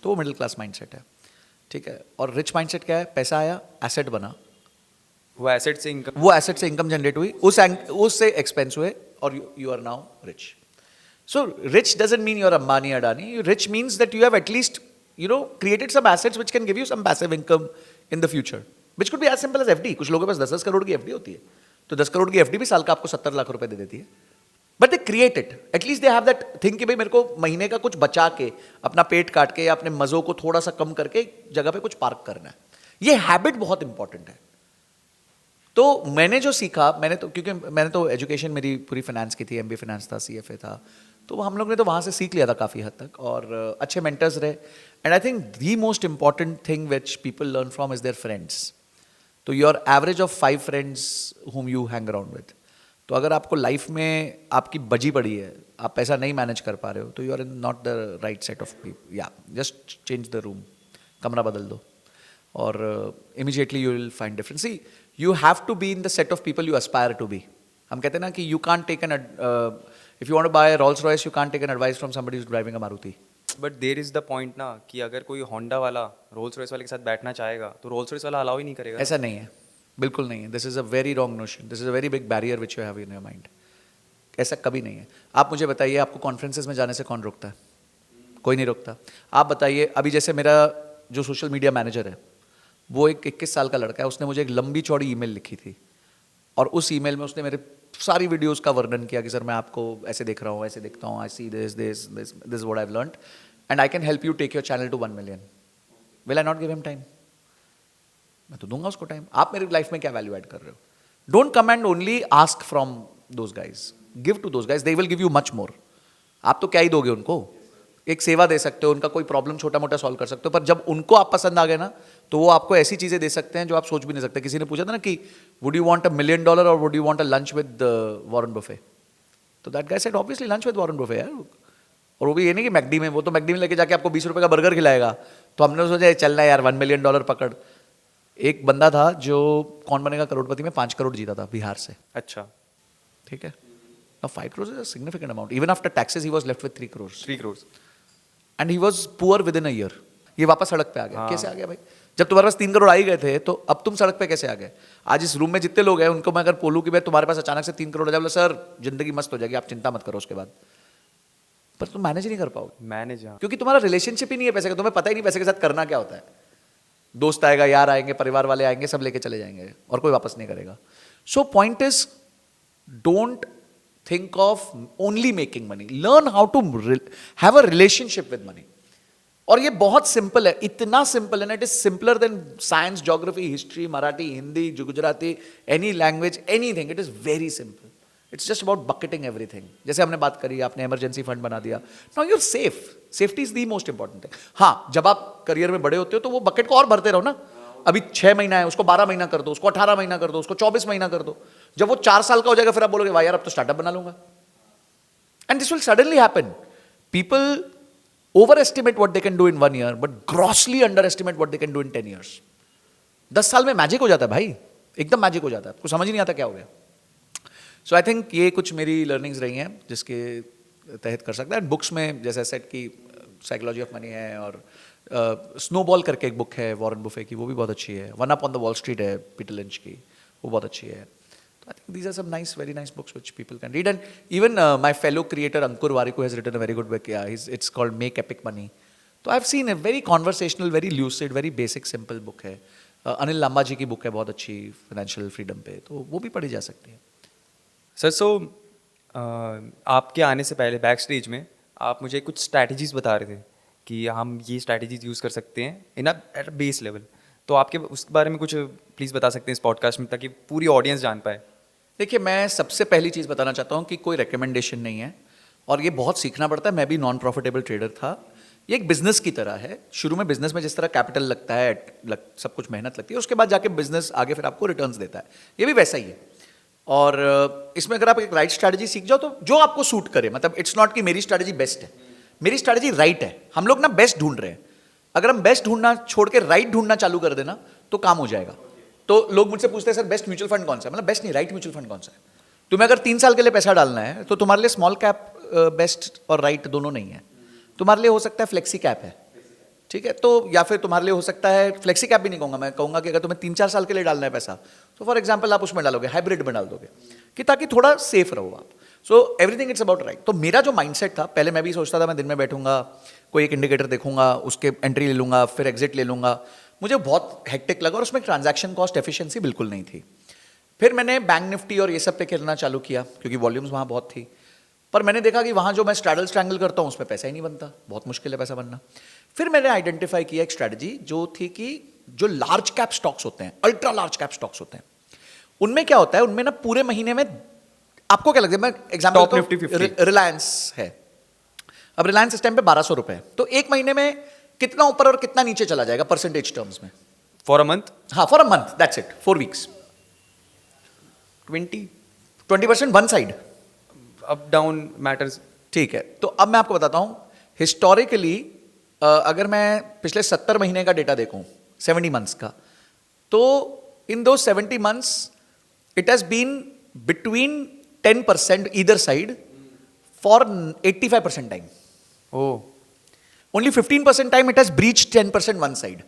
Speaker 2: तो वो मिडिल क्लास माइंडसेट है, ठीक है। और रिच माइंडसेट क्या है, पैसा आया, एसेट बना,
Speaker 1: वो एसेट से इनकम
Speaker 2: जनरेट हुई, उससे एक्सपेंस हुए, और you are now rich. So rich doesn't mean you're Ambani, Adani. Rich means that you have at least, created some assets which can give you some passive income in the future, which could be as simple as FD. कुछ लोगों के पास 10 करोड़ की FD होती है, तो 10 करोड़ की FD भी साल का आपको 70 लाख रुपए दे देती है। But they create it, at least they have that thing कि भाई मेरे को महीने का कुछ बचा के, अपना पेट काट के या अपने मजों को थोड़ा सा कम करके एक जगह पे कुछ पार्क करना है। ये हैबिट बहुत इंपॉर्टेंट है। तो मैंने जो सीखा, क्योंकि मैंने तो एजुकेशन मेरी पूरी फाइनेंस की थी, MBA फाइनेंस था, CFA था, तो हम लोग ने तो वहाँ से सीख लिया था काफ़ी हद तक, और अच्छे मेंटर्स रहे। And I think the most important thing which people learn from is their friends. तो your average of 5 friends whom you hang around with। तो अगर आपको लाइफ में आपकी बजी पड़ी है, आप पैसा नहीं मैनेज कर पा रहे हो, तो you are in not the right set of people, या जस्ट चेंज द रूम, कमरा बदल दो, और immediately you will find difference. See, you have to be in the set of people you aspire to be. हम कहते हैं ना कि you can't take an if you want to buy a Rolls Royce, you can't take an advice from somebody who's driving a Maruti.
Speaker 1: But there is the point ना, कि अगर कोई Honda वाला रोल्स रॉयस वाले के साथ बैठना चाहेगा तो रोल्स रॉयस वाला अलाउ ही नहीं करेगा।
Speaker 2: ऐसा नहीं है, बिल्कुल नहीं है. This is a very wrong notion. This is a very big barrier which you have in your mind. ऐसा कभी नहीं है. आप मुझे बताइए, आपको कॉन्फ्रेंसेस में जाने से कौन रोकता है? कोई नहीं रोकता. आप बताइए, अभी जैसे मेरा जो सोशल मीडिया मैनेजर है, वो एक 21 साल का लड़का है. उसने मुझे एक लंबी चौड़ी ईमेल लिखी थी, और उस ईमेल में उसने मेरे सारी वीडियोस का वर्णन किया कि सर मैं आपको ऐसे देख रहा हूँ, ऐसे देखता हूँ, I see this this this this what I have learned and I can help you take your channel to 1 million. Will I not give him time? मैं तो दूंगा उसको टाइम. आप मेरी लाइफ में क्या वैल्यू ऐड कर रहे हो? Don't come and only ask from those guys. Give to those guys, they will give you much more. आप तो क्या ही दोगे उनको? एक सेवा दे सकते हो, उनका कोई प्रॉब्लम छोटा मोटा सॉल्व कर सकते हो, पर जब उनको आप पसंद आ गए ना, तो वो आपको ऐसी चीजें दे सकते हैं जो आप सोच भी नहीं सकते. किसी ने पूछा था ना कि वुड यू वांट $1 million और would you want a lunch with Warren Buffett? तो that guy said obviously lunch with Warren Buffett यार. और वो भी ये नहीं कि मैकडी में, वो तो मैकडी में लेके जाके आपको 20 रुपए का बर्गर खिलाएगा. तो हमने सोचा चलना यार, $1 million पकड़. एक बंदा था जो कौन बनेगा करोड़पति में 5 करोड़ जीता था बिहार से.
Speaker 1: अच्छा.
Speaker 2: ठीक है. Now 5 crores is a significant amount. Even after taxes, he was left with 3 crores.
Speaker 1: 3 crores.
Speaker 2: And he was poor within a year. ये वापस सड़क पे आ गया. कैसे आ गया भाई? जब तुम्हारे पास 3 करोड़ आ ही गए थे, तो अब तुम सड़क पे कैसे आ गए? आज इस रूम में जितने लोग हैं, उनको मैं अगर बोलूं कि भाई तुम्हारे पास अचानक से 3 करोड़ आ जाए, बोले सर जिंदगी मस्त हो जाएगी, आप चिंता मत करो उसके बाद. पर तुम मैनेज नहीं कर पाओगे,
Speaker 1: मैनेज. हाँ.
Speaker 2: क्योंकि तुम्हारा रिलेशनशिप ही नहीं है पैसे का. तुम्हें पता ही नहीं पैसे के साथ करना क्या होता है. दोस्त आएगा, यार आएंगे, परिवार वाले आएंगे, सब लेके चले जाएंगे और कोई वापस नहीं करेगा. So point is, don't think of only making money. Learn how to have a relationship with money. और ये बहुत सिंपल है, इतना सिंपल है ना. It is simpler than science, geography, history, Marathi, Hindi, Gujarati, any language, anything. It is very simple. It's just about bucketing everything. जैसे हमने बात करी, आपने इमरजेंसी फंड बना दिया. Now you are safe. Safety is the most important thing. हाँ, जब आप करियर में बड़े होते हो तो वो बकेट को और भरते रहो ना. अभी 6 महीना है, उसको 12 महीना कर दो, उसको 18 महीना कर दो, उसको 24 महीना कर दो. जब वो 4 साल का हो जाएगा, फिर आप बोलोगे वाह यार अब तो स्टार्टअप बना लूंगा. And this will suddenly happen. People over estimate what they can do in 1 year, but grossly under estimate what they can do in 10 years. 10 साल में मैजिक हो जाता है भाई, एकदम मैजिक हो जाता है. आपको समझ ही नहीं आता क्या हो गया. सो आई थिंक ये कुछ मेरी लर्निंग्स रही हैं जिसके तहत कर सकता है. बुक्स में जैसे सेट की साइकोलॉजी ऑफ मनी है, और स्नोबॉल करके एक बुक है वॉरेन बुफे की, वो भी बहुत अच्छी है. One up on the Wall Street है पीटर लिंच की, वो बहुत अच्छी है. तो I think these are some nice, very nice books which people can read. And even my fellow creator Ankur Warikoo has written a very good book. It's called make epic money. तो I have seen a very conversational, very lucid, very basic simple book है. अनिल लांबा जी की book है बहुत अच्छी, financial freedom पे, तो वो भी पढ़ी जा सकती है.
Speaker 1: सर, सो आपके आने से पहले बैक स्टेज में आप मुझे कुछ स्ट्रैटेजीज बता रहे थे कि हम ये स्ट्रैटेजीज यूज़ कर सकते हैं इन एट बेस लेवल. तो आपके उस बारे में कुछ प्लीज़ बता सकते हैं इस पॉडकास्ट में, ताकि पूरी ऑडियंस जान पाए.
Speaker 2: देखिए, मैं सबसे पहली चीज़ बताना चाहता हूँ कि कोई रिकमेंडेशन नहीं है, और ये बहुत सीखना पड़ता है. मैं भी नॉन प्रॉफिटेबल ट्रेडर था. ये एक बिजनेस की तरह है. शुरू में बिजनेस में जिस तरह कैपिटल लगता है, सब कुछ मेहनत लगती है, उसके बाद जाके बिजनेस आगे फिर आपको रिटर्न्स देता है. ये भी वैसा ही है. और इसमें अगर आप एक राइट स्ट्रैटेजी सीख जाओ, तो जो आपको सूट करे, मतलब इट्स नॉट कि मेरी स्ट्रैटेजी बेस्ट है, मेरी स्ट्रैटेजी राइट है. हम लोग ना बेस्ट ढूंढ रहे हैं. अगर हम बेस्ट ढूंढना छोड़ के राइट ढूंढना चालू कर देना, तो काम हो जाएगा. तो लोग मुझसे पूछते हैं सर बेस्ट म्यूचुअल फंड कौन सा है. मतलब बेस्ट नहीं, राइट म्यूचुअल फंड कौन सा है. तुम्हें अगर 3 साल के लिए पैसा डालना है, तो तुम्हारे लिए स्मॉल कैप बेस्ट और राइट दोनों नहीं है. तुम्हारे लिए हो सकता है फ्लेक्सी कैप है, ठीक है. तो या फिर तुम्हारे लिए हो सकता है, फ्लेक्सी कैप भी नहीं कहूँगा, मैं कहूँगा कि अगर तुम्हें 3-4 साल के लिए डालना है पैसा, तो फॉर एग्जाम्पल आप उसमें डालोगे, हाइब्रिड में डाल दोगे, कि ताकि थोड़ा सेफ रहो आप. So everything it's about right. तो मेरा जो माइंडसेट था, पहले मैं भी सोचता था मैं दिन में बैठूंगा, कोई एक इंडिकेटर देखूंगा, उसके एंट्री ले लूंगा, फिर एग्जिट ले लूंगा. मुझे बहुत हेक्टिक लगा, और उसमें ट्रांजैक्शन कॉस्ट एफिशिएंसी बिल्कुल नहीं थी. फिर मैंने बैंक निफ्टी और ये सब पे खेलना चालू किया, क्योंकि वॉल्यूम्स वहाँ बहुत थी. पर मैंने देखा कि वहाँ जो मैं स्ट्रैडल स्ट्रैंगल करता हूँ, उसमें पैसा ही नहीं बनता, बहुत मुश्किल है पैसा बनना. फिर मैंने आइडेंटिफाई किया एक स्ट्रैटेजी, जो थी कि जो लार्ज कैप स्टॉक्स होते हैं, अल्ट्रा लार्ज कैप स्टॉक्स होते हैं, उनमें क्या होता है, उनमें ना पूरे महीने में आपको क्या लगता है, मैं एग्जाम्पल रिलायंस है. अब रिलायंस इस टाइम पे 1200 रुपए है, तो एक महीने में कितना ऊपर और कितना नीचे चला जाएगा परसेंटेज टर्म्स में?
Speaker 1: For a month?
Speaker 2: हाँ, for a month, that's it, 4 weeks 20% one side.
Speaker 1: Up down matters.
Speaker 2: ठीक है. तो अब मैं आपको बताता हूं, हिस्टोरिकली अगर मैं पिछले 70 महीने का डेटा देखूं, 70 मंथ्स का, तो इन दो 70 months it has been between 10% either side for 85% time.
Speaker 1: Oh.
Speaker 2: Only 15% time it has breach 10% one side,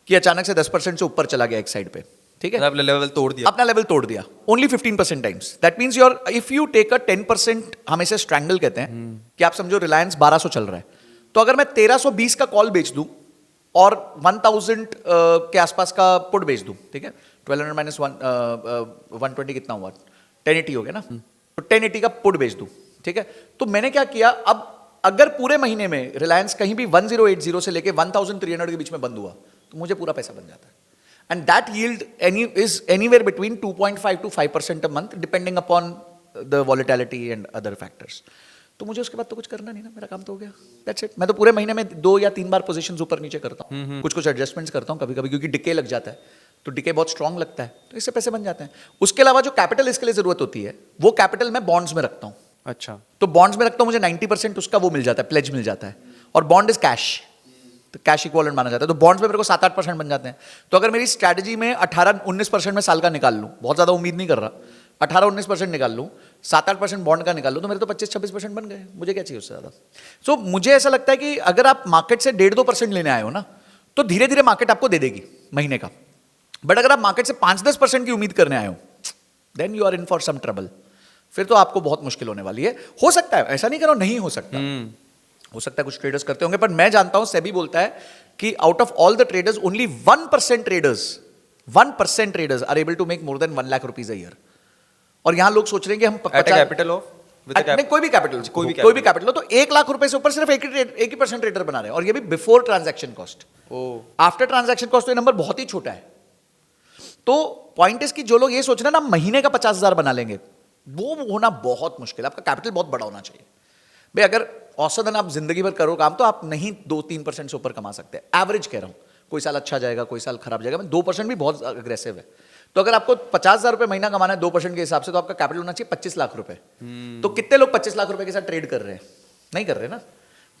Speaker 2: कि अचानक से 10% से ऊपर चला गया एक साइड पे. ठीक है,
Speaker 1: मतलब लेवल तोड़ दिया।
Speaker 2: अपना लेवल तोड़ दिया only 15% times. That means your if you take a 10%, हम इसे स्ट्रैंगल कहते हैं कि आप समझो रिलायंस 1200 चल रहा है, तो अगर मैं 1320 का कॉल बेच दूं और 1000 के आसपास का पुट बेच दूं, ठीक है, 1200 माइनस 120 कितना हुआ, 1080 हो गया ना, तो 1080 का पुट बेच दूं, ठीक है, तो मैंने क्या किया, अब अगर पूरे महीने में रिलायंस कहीं भी 1080 से लेके 1300 के बीच में बंद हुआ तो मुझे पूरा पैसा बन जाता है। And that yield is anywhere between 2.5 to 5% a month, depending upon the volatility and other factors. तो मुझे उसके बाद तो कुछ करना नहीं ना, मेरा काम तो हो गया, that's it। मैं तो पूरे महीने में 2 या 3 बार पोजीशंस ऊपर नीचे करता हूँ, कुछ कुछ एडजस्टमेंट्स करता हूँ कभी कभी, क्योंकि डिके लग जाता है, तो डिके बहुत स्ट्रांग लगता है, तो इससे पैसे बन जाते हैं। उसके अलावा जो कैपिटल इसके लिए जरूरत होती है, वो कैपिटल मैं बॉन्ड्स में रखता हूँ।
Speaker 1: अच्छा,
Speaker 2: तो बॉन्ड्स में रखता हूँ, मुझे 90% उसका वो मिल जाता है, प्लेज मिल जाता है, और बॉन्ड इज कैश, तो कैश इक्विवेलेंट माना जाता है, तो बॉन्ड्स में मेरे को 7-8% बन जाते हैं। तो अगर मेरी स्ट्रैटेजी में 18-19% में साल का निकाल लूँ, बहुत ज़्यादा उम्मीद नहीं कर रहा, 18-19% निकाल लूँ, 7-8% बॉन्ड का निकाल लूँ, तो मेरे तो 25-26% बन गए, मुझे क्या चाहिए उससे ज़्यादा। सो मुझे ऐसा लगता है कि अगर आप मार्केट से 1.5-2% लेने आए हो ना, तो धीरे धीरे मार्केट आपको दे देगी महीने का। बट अगर आप मार्केट से 5-10% की उम्मीद करने आए हो, then you are in for some trouble, फिर तो आपको बहुत मुश्किल होने वाली है। हो सकता है, ऐसा नहीं करो नहीं हो सकता, हो सकता है कुछ ट्रेडर्स करते होंगे, पर मैं जानता हूं, सेबी बोलता है कि out of all the traders only 1% traders are able to make more than 1 lakh rupees a year. और यहां लोग सोच रहे हैं कि हम
Speaker 1: कैपिटल ऑफ
Speaker 2: कोई भी कैपिटल हो, तो 1 लाख रुपए से ऊपर सिर्फ एक ही परसेंट ट्रेडर बना रहे हैं, और ये भी before transaction cost. After transaction cost तो ये नंबर बहुत ही छोटा है। तो पॉइंट इज कि जो लोग ये सोच रहे हैं ना महीने का 50,000 बना लेंगे, वो होना बहुत मुश्किल है। आपका कैपिटल बहुत बड़ा होना चाहिए भाई। अगर औसतन आप जिंदगी भर करो काम, तो आप नहीं 2-3% से ऊपर कमा सकते, एवरेज कह रहा हूं। कोई साल अच्छा जाएगा, कोई साल खराब जाएगा, 2% भी बहुत अग्रेसिव है। तो अगर आपको 50,000 रुपए महीना कमाना है 2% के हिसाब से, तो आपका कैपिटल होना चाहिए 25 लाख रुपए। तो कितने लोग 25 लाख रुपए के साथ ट्रेड कर रहे हैं? नहीं कर रहे ना।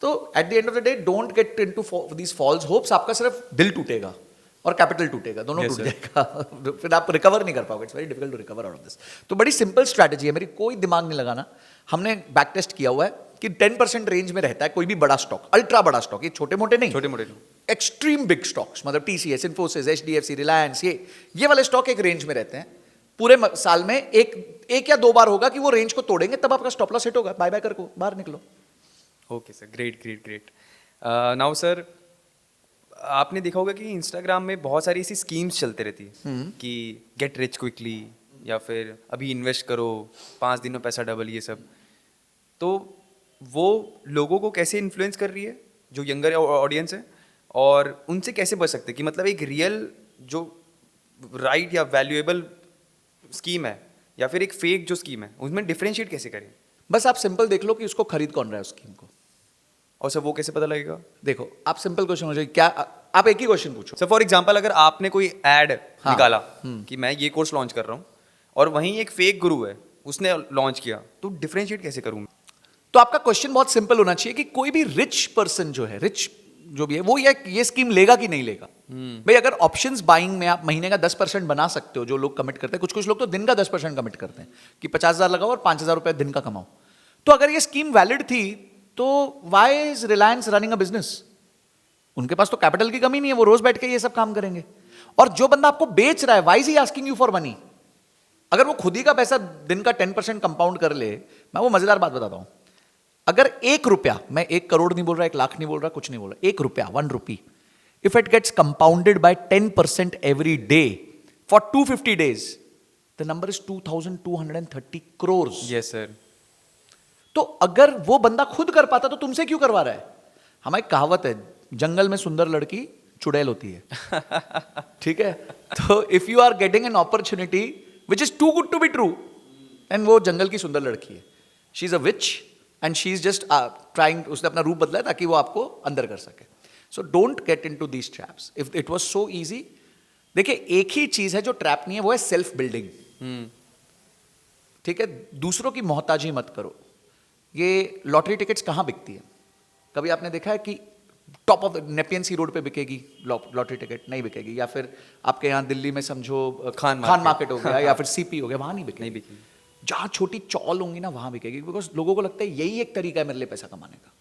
Speaker 2: तो at the end of the day don't get into these false hopes. आपका सिर्फ दिल टूटेगा और कैपिटल टूटेगा, दोनों टूट जाएगा। फिर आप रिकवर नहीं कर पाओगे, it's very difficult to recover out of this. तो बड़ी सिंपल स्ट्रैटेजी है मेरी, कोई दिमाग नहीं लगाना। हमने बैक टेस्ट किया हुआ है कि 10% रेंज में रहता है कोई भी बड़ा स्टॉक, अल्ट्रा बड़ा स्टॉक, ये छोटे मोटे एक्सट्रीम बिग स्टॉक्स, मतलब टीसीएस, इन्फोसिस, एचडीएफसी, रिलायंस, ये वाले स्टॉक एक रेंज में रहते हैं। पूरे साल में एक या 2 बार होगा कि वो रेंज को तोड़ेंगे, तब आपका स्टॉप लॉस हिट होगा, बाय कर को बाहर निकलो।
Speaker 1: Okay sir, great. Now sir, आपने देखा होगा कि इंस्टाग्राम में बहुत सारी ऐसी स्कीम्स चलते रहती है कि गेट रिच क्विकली, या फिर अभी इन्वेस्ट करो 5 दिन में पैसा डबल, ये सब। तो वो लोगों को कैसे इन्फ्लुएंस कर रही है, जो यंगर ऑडियंस है, और उनसे कैसे बच सकते हैं कि मतलब एक रियल जो राइट या वैल्यूएबल स्कीम है या फिर एक फेक जो स्कीम है, उसमें डिफरेंशिएट कैसे करें?
Speaker 2: बस आप सिंपल देख लो कि उसको खरीद कौन रहा है उस स्कीम को।
Speaker 1: और सर वो कैसे पता लगेगा?
Speaker 2: देखो, आप सिंपल क्वेश्चन हो जाए, क्या आप एक ही क्वेश्चन पूछो।
Speaker 1: सर फॉर एग्जांपल, अगर आपने कोई एड निकाला कि मैं ये कोर्स लॉन्च कर रहा हूँ, और वहीं एक फेक गुरु है उसने लॉन्च किया, तो डिफरेंशिएट कैसे करूँ?
Speaker 2: तो आपका क्वेश्चन बहुत सिंपल होना चाहिए कि कोई भी रिच पर्सन जो है, रिच जो भी है, वो ये स्कीम लेगा कि नहीं लेगा। भाई अगर ऑप्शंस बाइंग में आप महीने का 10% बना सकते हो, जो लोग कमिट करते हैं, कुछ लोग तो दिन का 10% कमिट करते हैं कि 50,000 लगाओ और 5,000 रुपए दिन का कमाओ। तो अगर ये स्कीम वैलिड थी, तो why is Reliance running a business? उनके पास तो कैपिटल की कमी नहीं है, वो रोज बैठ के ये सब काम करेंगे। और जो बंदा आपको बेच रहा है, why is he asking you for money? अगर वो खुद ही का पैसा दिन का 10% कंपाउंड कर ले, मैं वो मजेदार बात बताता हूं। अगर 1 रुपया, मैं 1 करोड़ नहीं बोल रहा, 1 लाख नहीं बोल रहा, कुछ नहीं बोल रहा, 1 रुपया, 1 rupee, if it gets compounded by 10% every day for 250 days, the number is 2,230 crores।
Speaker 1: Yes sir.
Speaker 2: तो अगर वो बंदा खुद कर पाता तो तुमसे क्यों करवा रहा है? हमारी कहावत है, जंगल में सुंदर लड़की चुड़ैल होती है। ठीक है, तो if you are getting an opportunity which is too good to be true, and वो जंगल की सुंदर लड़की है, she is a witch and she is just trying, उसने अपना रूप बदला है ताकि वो आपको अंदर कर सके। So don't get into these traps. If it was so easy, देखिए एक ही चीज है जो ट्रैप नहीं है, वो है सेल्फ बिल्डिंग। ठीक है, दूसरों की मोहताजी मत करो। ये लॉटरी टिकट्स कहाँ बिकती है? कभी आपने देखा है कि टॉप ऑफ नेपियन सी रोड पे बिकेगी लॉटरी टिकट? नहीं बिकेगी। या फिर आपके यहाँ दिल्ली में समझो खान मार्केट हो गया या फिर सीपी हो गया, वहां नहीं बिकेगी। जहां छोटी चौल होंगी ना, वहां बिकेगी, बिकॉज लोगों को लगता है यही एक तरीका है मेरे लिए पैसा कमाने का।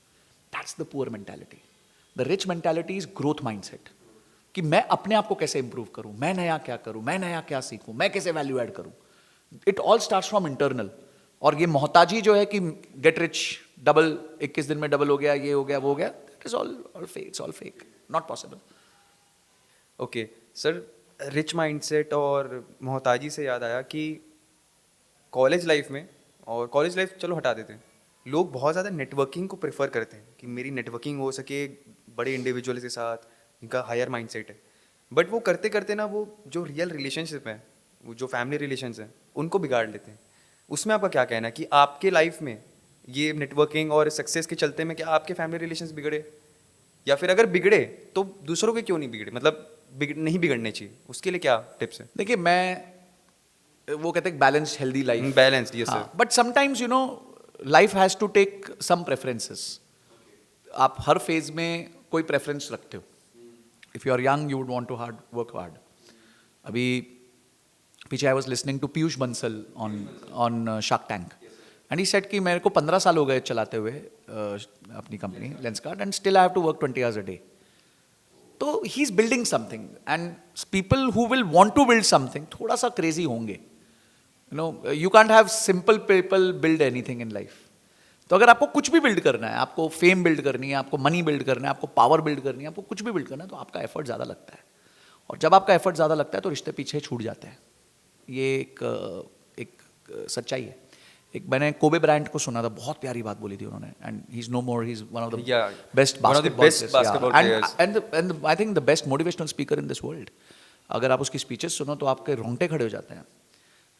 Speaker 2: That's the poor mentality. The rich mentality is growth mindset. कि मैं अपने आप को कैसे इंप्रूव करूं, मैं नया क्या करूं, मैं नया क्या सीखूं, मैं कैसे वैल्यू ऐड करूं. It all starts from internal. और ये मोहताजी जो है कि गेट रिच, डबल 21 दिन में डबल हो गया, ये हो गया, वो हो गया, that is all fake. It's all fake, not possible.
Speaker 1: Okay sir, rich mindset और मोहताजी से याद आया कि कॉलेज लाइफ में, और कॉलेज लाइफ चलो हटा देते हैं, लोग बहुत ज़्यादा नेटवर्किंग को प्रेफर करते हैं कि मेरी नेटवर्किंग हो सके बड़े इंडिविजुअल्स के साथ जिनका हायर माइंडसेट है. बट वो करते करते ना, वो जो रियल रिलेशनशिप है, वो जो फैमिली रिलेशंस हैं, उनको बिगाड़ लेते हैं. उसमें आपका क्या कहना है कि आपके लाइफ में ये नेटवर्किंग और सक्सेस के चलते में क्या आपके फैमिली रिलेशंस बिगड़े, या फिर अगर बिगड़े तो दूसरों के क्यों नहीं बिगड़े, मतलब नहीं बिगड़ने चाहिए, उसके लिए क्या टिप्स है?
Speaker 2: देखिए, मैं वो कहते हैं balance healthy life.
Speaker 1: Balanced, yes sir.
Speaker 2: But sometimes you know life has to take some preferences. आप हर फेज में कोई प्रेफरेंस रखते हो. If you are young you would want to hard work hard. अभी पीछे I was listening to Piyush Bansal on Shark Tank, and he said कि मेरे को 15 साल हो गए चलाते हुए अपनी company Lenskart, and still I have to work 20 hours a day. तो he is building something, and people who will want to build something थोड़ा सा क्रेजी होंगे. You know, you can't have simple people build anything in life. तो अगर आपको कुछ भी build करना है, आपको फेम बिल्ड करनी है, आपको मनी बिल्ड करना है, आपको पावर बिल्ड करनी है, आपको कुछ भी बिल्ड करना है, तो आपका एफर्ट ज़्यादा लगता है. और जब आपका एफर्ट ज़्यादा लगता है तो रिश्ते पीछे छूट जाते हैं. ये एक सच्चाई है. एक मैंने कोबे ब्रायंट को सुना था, बहुत प्यारी बात बोली थी उन्होंने, and he is no more, he is one of the best
Speaker 1: basketball players.
Speaker 2: And I think the best motivational speaker in this world. अगर आप उसकी स्पीचेस सुनो तो आपके रोंगटे खड़े हो जाते हैं.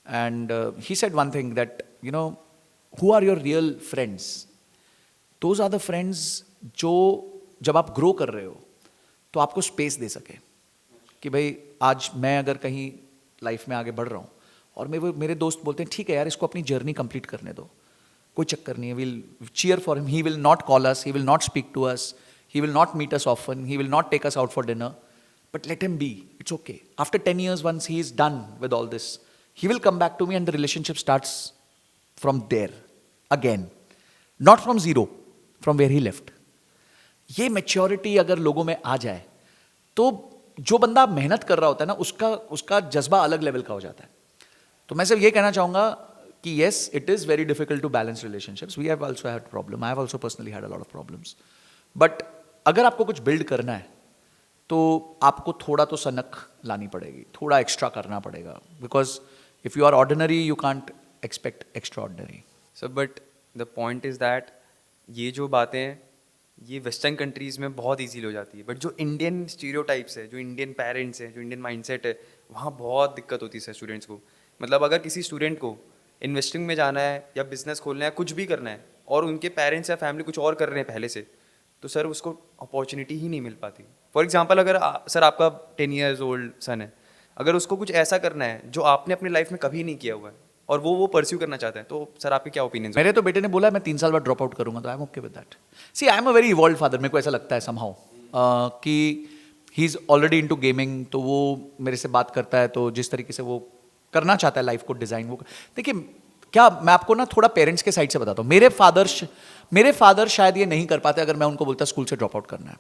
Speaker 2: And he said one thing that you know, who are your real friends? Those are the friends जो जब आप ग्रो कर रहे हो तो आपको स्पेस दे सके कि भाई आज मैं अगर कहीं लाइफ में आगे बढ़ रहा हूँ और मेरे दोस्त बोलते हैं ठीक है यार, इसको अपनी जर्नी कंप्लीट करने दो, कोई चक्कर नहीं है, will cheer for him, he will not call us, he will not speak to us, he will not meet us often, he will not take us out for dinner, but let him be, it's okay. After 10 years once he is done with all this, he will come back to me and the relationship starts from there again, not from zero, from where he left. ये maturity अगर लोगों में आ जाए तो जो बंदा मेहनत कर रहा होता है ना, उसका जज्बा अलग लेवल का हो जाता है. तो मैं सिर्फ ये कहना चाहूँगा कि yes, it is very difficult to balance relationships. We have also had problem, I have also personally had a lot of problems. But अगर आपको कुछ बिल्ड करना है तो आपको थोड़ा तो सनक लानी पड़ेगी, थोड़ा एक्स्ट्रा करना पड़ेगा, because if you are ordinary you can't expect extraordinary.
Speaker 1: Sir but the point is that ये जो बातें हैं ये वेस्टर्न कंट्रीज़ में बहुत ईजीली हो जाती है, बट जो इंडियन स्टीरियोटाइप्स है, जो इंडियन पेरेंट्स हैं, जो इंडियन माइंडसेट है, वहाँ बहुत दिक्कत होती है स्टूडेंट्स को. मतलब अगर किसी स्टूडेंट को इन्वेस्टिंग में जाना है या बिजनेस खोलना है, कुछ भी करना है, और उनके पेरेंट्स या फैमिली कुछ और कर रहे हैं पहले से, तो सर उसको अपॉर्चुनिटी ही नहीं मिल पाती. फॉर एग्जांपल अगर सर आपका 10 years ओल्ड सन है, अगर उसको कुछ ऐसा करना है जो आपने अपनी लाइफ में कभी नहीं किया हुआ है और वो परस्यू करना चाहता है, तो सर आपके क्या ओपिनियन?
Speaker 2: मेरे तो बेटे ने बोला मैं 3 साल बाद ड्रॉप आउट करूंगा, तो I am okay with that. See I am a very evolve father. मेरे को ऐसा लगता है समहाउ कि he is already into gaming, तो वो मेरे से बात करता है तो जिस तरीके से वो करना चाहता है लाइफ को डिजाइन, वो देखिए क्या, मैं आपको ना थोड़ा पेरेंट्स के साइड से बताता हूँ. मेरे फादर शायद ये नहीं कर पाते अगर मैं उनको बोलता स्कूल से ड्रॉप आउट करना है,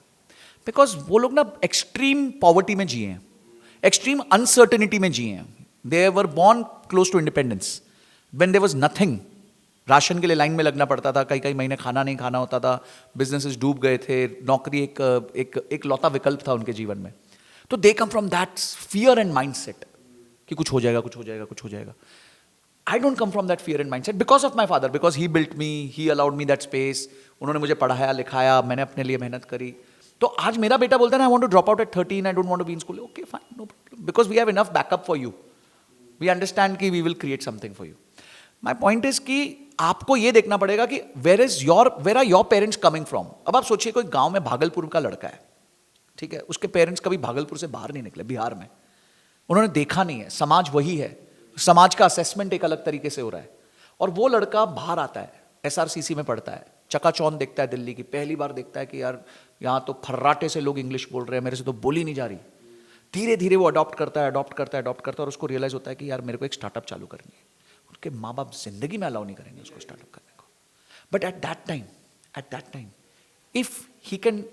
Speaker 2: बिकॉज वो लोग ना एक्सट्रीम पॉवर्टी में जिए हैं, एक्सट्रीम अनसर्टेनिटी में जिए हैं. They were born close to independence when there was nothing. Ration के लिए लाइन में लगना पड़ता था, कई कई महीने खाना नहीं खाना होता था, बिजनेसेस डूब गए थे, नौकरी एक लौता विकल्प था उनके जीवन में. तो they come from that fear and mindset कि कुछ हो जाएगा, कुछ हो जाएगा, कुछ हो जाएगा. I don't come from that fear and mindset because of my father, because he built me, he allowed me that space. उन्होंने मुझे पढ़ाया लिखाया, मैंने अपने लिए मेहनत करी. तो आज मेरा बेटा बोलता है ना, I want to drop out at 13, I don't want to be in school. Okay, fine, no problem. Because we have enough backup for you. We understand कि we will create something for you. My point is कि आपको ये देखना पड़ेगा कि where are your parents coming from? अब आप सोचिए कोई गांव में भागलपुर का लड़का है, ठीक है, उसके पेरेंट्स कभी भागलपुर से बाहर नहीं निकले, बिहार में, उन्होंने देखा नहीं है, समाज वही है, समाज का असेसमेंट एक अलग तरीके से हो रहा है, और वो लड़का बाहर आता है, एसआरसीसी में पढ़ता है, चकाचौंध देखता है दिल्ली की, पहली बार देखता है कि यार यहाँ तो फर्राटे से लोग इंग्लिश बोल रहे हैं, मेरे से तो बोली नहीं जा रही. धीरे धीरे वो अडॉप्ट करता है, और उसको रियलाइज होता है कि यार मेरे को एक स्टार्टअप चालू करनी है. उसके माँ बाप जिंदगी में अलाउ नहीं करेंगे उसको स्टार्टअप करने को. But at that time if he can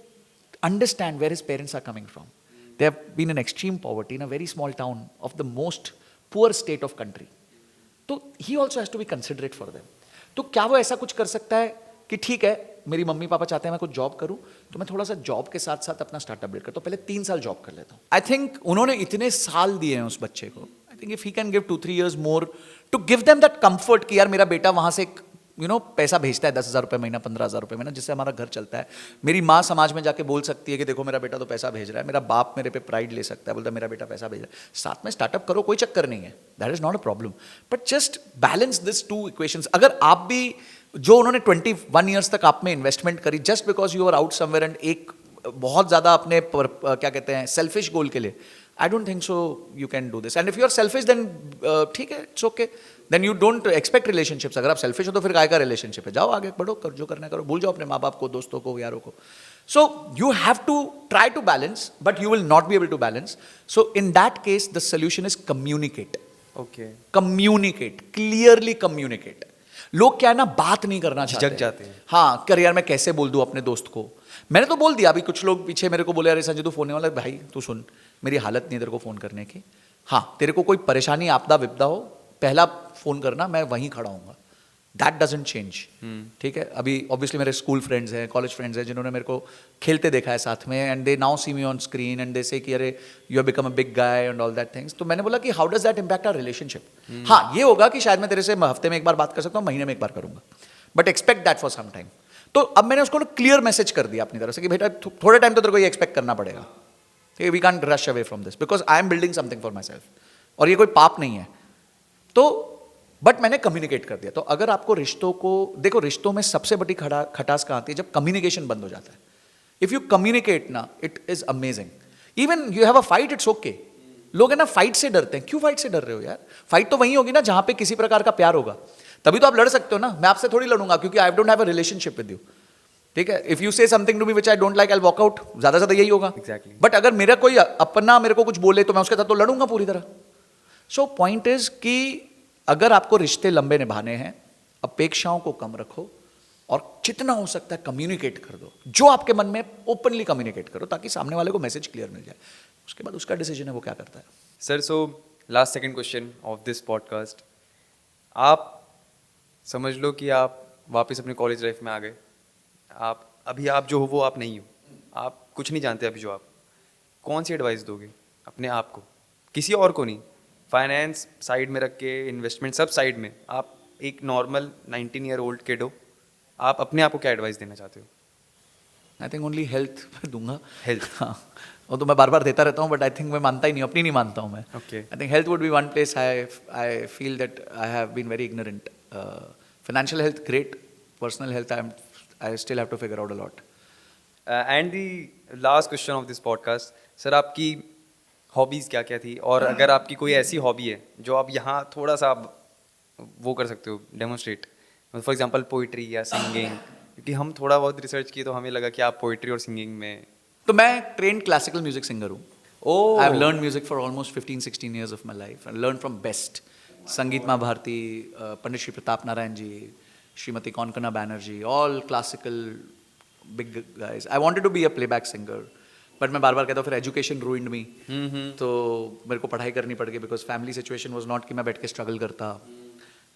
Speaker 2: understand where his parents are coming from, they have been in extreme poverty in a very small town of the most poor state of country. तो he also has to be considerate for them. तो क्या वो ऐसा कुछ कर सकता है कि ठीक है मेरी मम्मी पापा चाहते हैं मैं कुछ जॉब करूं तो मैं थोड़ा सा जॉब के साथ साथ अपना स्टार्टअप बिल्ड करता हूं, पहले 3 साल जॉब कर लेता हूं. आई थिंक उन्होंने इतने साल दिए हैं उस बच्चे को. I think if he can give 2-3 years more to give them that comfort कि यार मेरा बेटा वहां से पैसा भेजता है 10,000 रुपये महीना, 15,000 रुपये महीना, जिससे हमारा घर चलता है. मेरी माँ समाज में जाके बोल सकती है कि देखो मेरा बेटा तो पैसा भेज रहा है. मेरा बाप मेरे पे प्राइड ले सकता है, बोलता है मेरा बेटा पैसा भेज रहा है. साथ में स्टार्टअप करो, कोई चक्कर नहीं है, that is not a problem. But just balance this 2 equations. अगर आप भी जो उन्होंने 21 ईयर्स तक आप में इन्वेस्टमेंट करी just because you are out somewhere and एक बहुत ज़्यादा अपने क्या कहते हैं सेल्फिश गोल के लिए, I don't think so you can do this. And if you are selfish then ठीक है, it's okay, then you don't expect relationships. अगर आप सेल्फिश हो तो फिर काय का रिलेशनशिप है, जाओ आगे बढ़ो, कर जो करना करो, भूल जाओ अपने माँ बाप को, दोस्तों को, यारों को. So you have to try to balance but you will not be able to balance. So in that case the solution is communicate.
Speaker 1: Okay.
Speaker 2: Communicate, clearly communicate. लोग क्या है ना, बात नहीं करना चाहते,
Speaker 1: झिझक जाते हैं.
Speaker 2: हाँ कर यार मैं कैसे बोल दूं अपने दोस्त को. मैंने तो बोल दिया. अभी कुछ लोग पीछे मेरे को बोले अरे संजय तू फोन नहीं वाला. भाई तू सुन, मेरी हालत नहीं है तेरे को फोन करने की. हाँ तेरे को कोई परेशानी आपदा विपदा हो पहला फोन करना, मैं वहीं खड़ा हूँगा. That doesn't change. ठीक है. अभी ऑब्वियसली मेरे स्कूल फ्रेंड्स हैं, कॉलेज फ्रेंड्स हैं जिन्होंने मेरे को खेलते देखा है साथ में, and they now see me on screen and they say कि अरे you have become a big guy and all that things. तो मैंने बोला कि how does that impact our relationship. हाँ ये होगा कि शायद मैं तेरे से हफ्ते में एक बार बात कर सकता हूँ, महीने में एक बार करूँगा, but expect that for some time. तो अब मैंने उसको क्लियर मैसेज कर दिया अपनी तरफ से कि बेटा थोड़े टाइम तो तेरे को ये एक्सपेक्ट करना पड़ेगा. ठीक है, we can rush away from this because I am building something for myself. और ये कोई पाप नहीं है. तो बट मैंने कम्युनिकेट कर दिया. तो अगर आपको रिश्तों को देखो, रिश्तों में सबसे बड़ी खटास कहाँ आती है, जब कम्युनिकेशन बंद हो जाता है. इफ यू कम्युनिकेट ना, it is amazing. Even you have a fight, it's okay. लोग है ना फाइट से डरते हैं. क्यों फाइट से डर रहे हो यार? फाइट तो वहीं होगी ना जहां पे किसी प्रकार का प्यार होगा, तभी तो आप लड़ सकते हो ना. मैं आपसे थोड़ी लड़ूंगा क्योंकि I don't have a relationship with you. ठीक है. If you say something to me which I don't like, I will walk out. ज्यादा से ज्यादा यही होगा.
Speaker 1: Exactly.
Speaker 2: बट अगर मेरा कोई अपना मेरे को कुछ बोले तो मैं उसके साथ तो लड़ूंगा पूरी तरह. सो पॉइंट इज कि अगर आपको रिश्ते लंबे निभाने हैं, अपेक्षाओं को कम रखो और जितना हो सकता है कम्युनिकेट कर दो. जो आपके मन में ओपनली कम्युनिकेट करो ताकि सामने वाले को मैसेज क्लियर मिल जाए. उसके बाद उसका डिसीजन है वो क्या करता है.
Speaker 1: Sir so last second question of this podcast. आप समझ लो कि आप वापस अपने कॉलेज लाइफ में आ गए. आप जो हो वो आप नहीं हो. आप कुछ नहीं जानते अभी जो आप. कौन सी एडवाइस दोगे अपने आप को, किसी और को नहीं? फाइनेंस साइड में रख के, इन्वेस्टमेंट सब साइड में, आप एक नॉर्मल 19 ईयर ओल्ड किड हो. आप अपने आप को क्या एडवाइस देना चाहते हो?
Speaker 2: आई थिंक ओनली हेल्थ दूंगा.
Speaker 1: हेल्थ.
Speaker 2: हाँ वो तो मैं बार बार देता रहता हूँ, बट आई थिंक मैं मानता ही नहीं, अपनी नहीं मानता हूँ मैं.
Speaker 1: Okay.
Speaker 2: I think health would be one place I feel that I have been very ignorant. Financial health great, personal health I still have to figure out a lot.
Speaker 1: And the last question of this podcast. Sir आपकी hobbies क्या क्या थी, और अगर आपकी कोई ऐसी hobby है जो आप यहाँ थोड़ा सा वो कर सकते हो, डेमोन्स्ट्रेट. फॉर एग्जांपल पोइट्री या सिंगिंग, क्योंकि हम थोड़ा बहुत रिसर्च किए तो हमें लगा कि आप पोइट्री और सिंगिंग में.
Speaker 2: तो मैं ट्रेंड क्लासिकल म्यूजिक सिंगर हूँ.
Speaker 1: Oh.
Speaker 2: I have learn music for almost 15-16 years of my life and learned from best. संगीत माँ भारती, Pandit Shri Pratap Narayan ji, Shrimati Konkona Banerjee, all classical big guys. I wanted to be a playback singer, but मैं बार बार कहता हूँ फिर education ruined मी. तो मेरे को पढ़ाई करनी पड़ गई because family situation was not कि मैं बैठ के स्ट्रगल करता.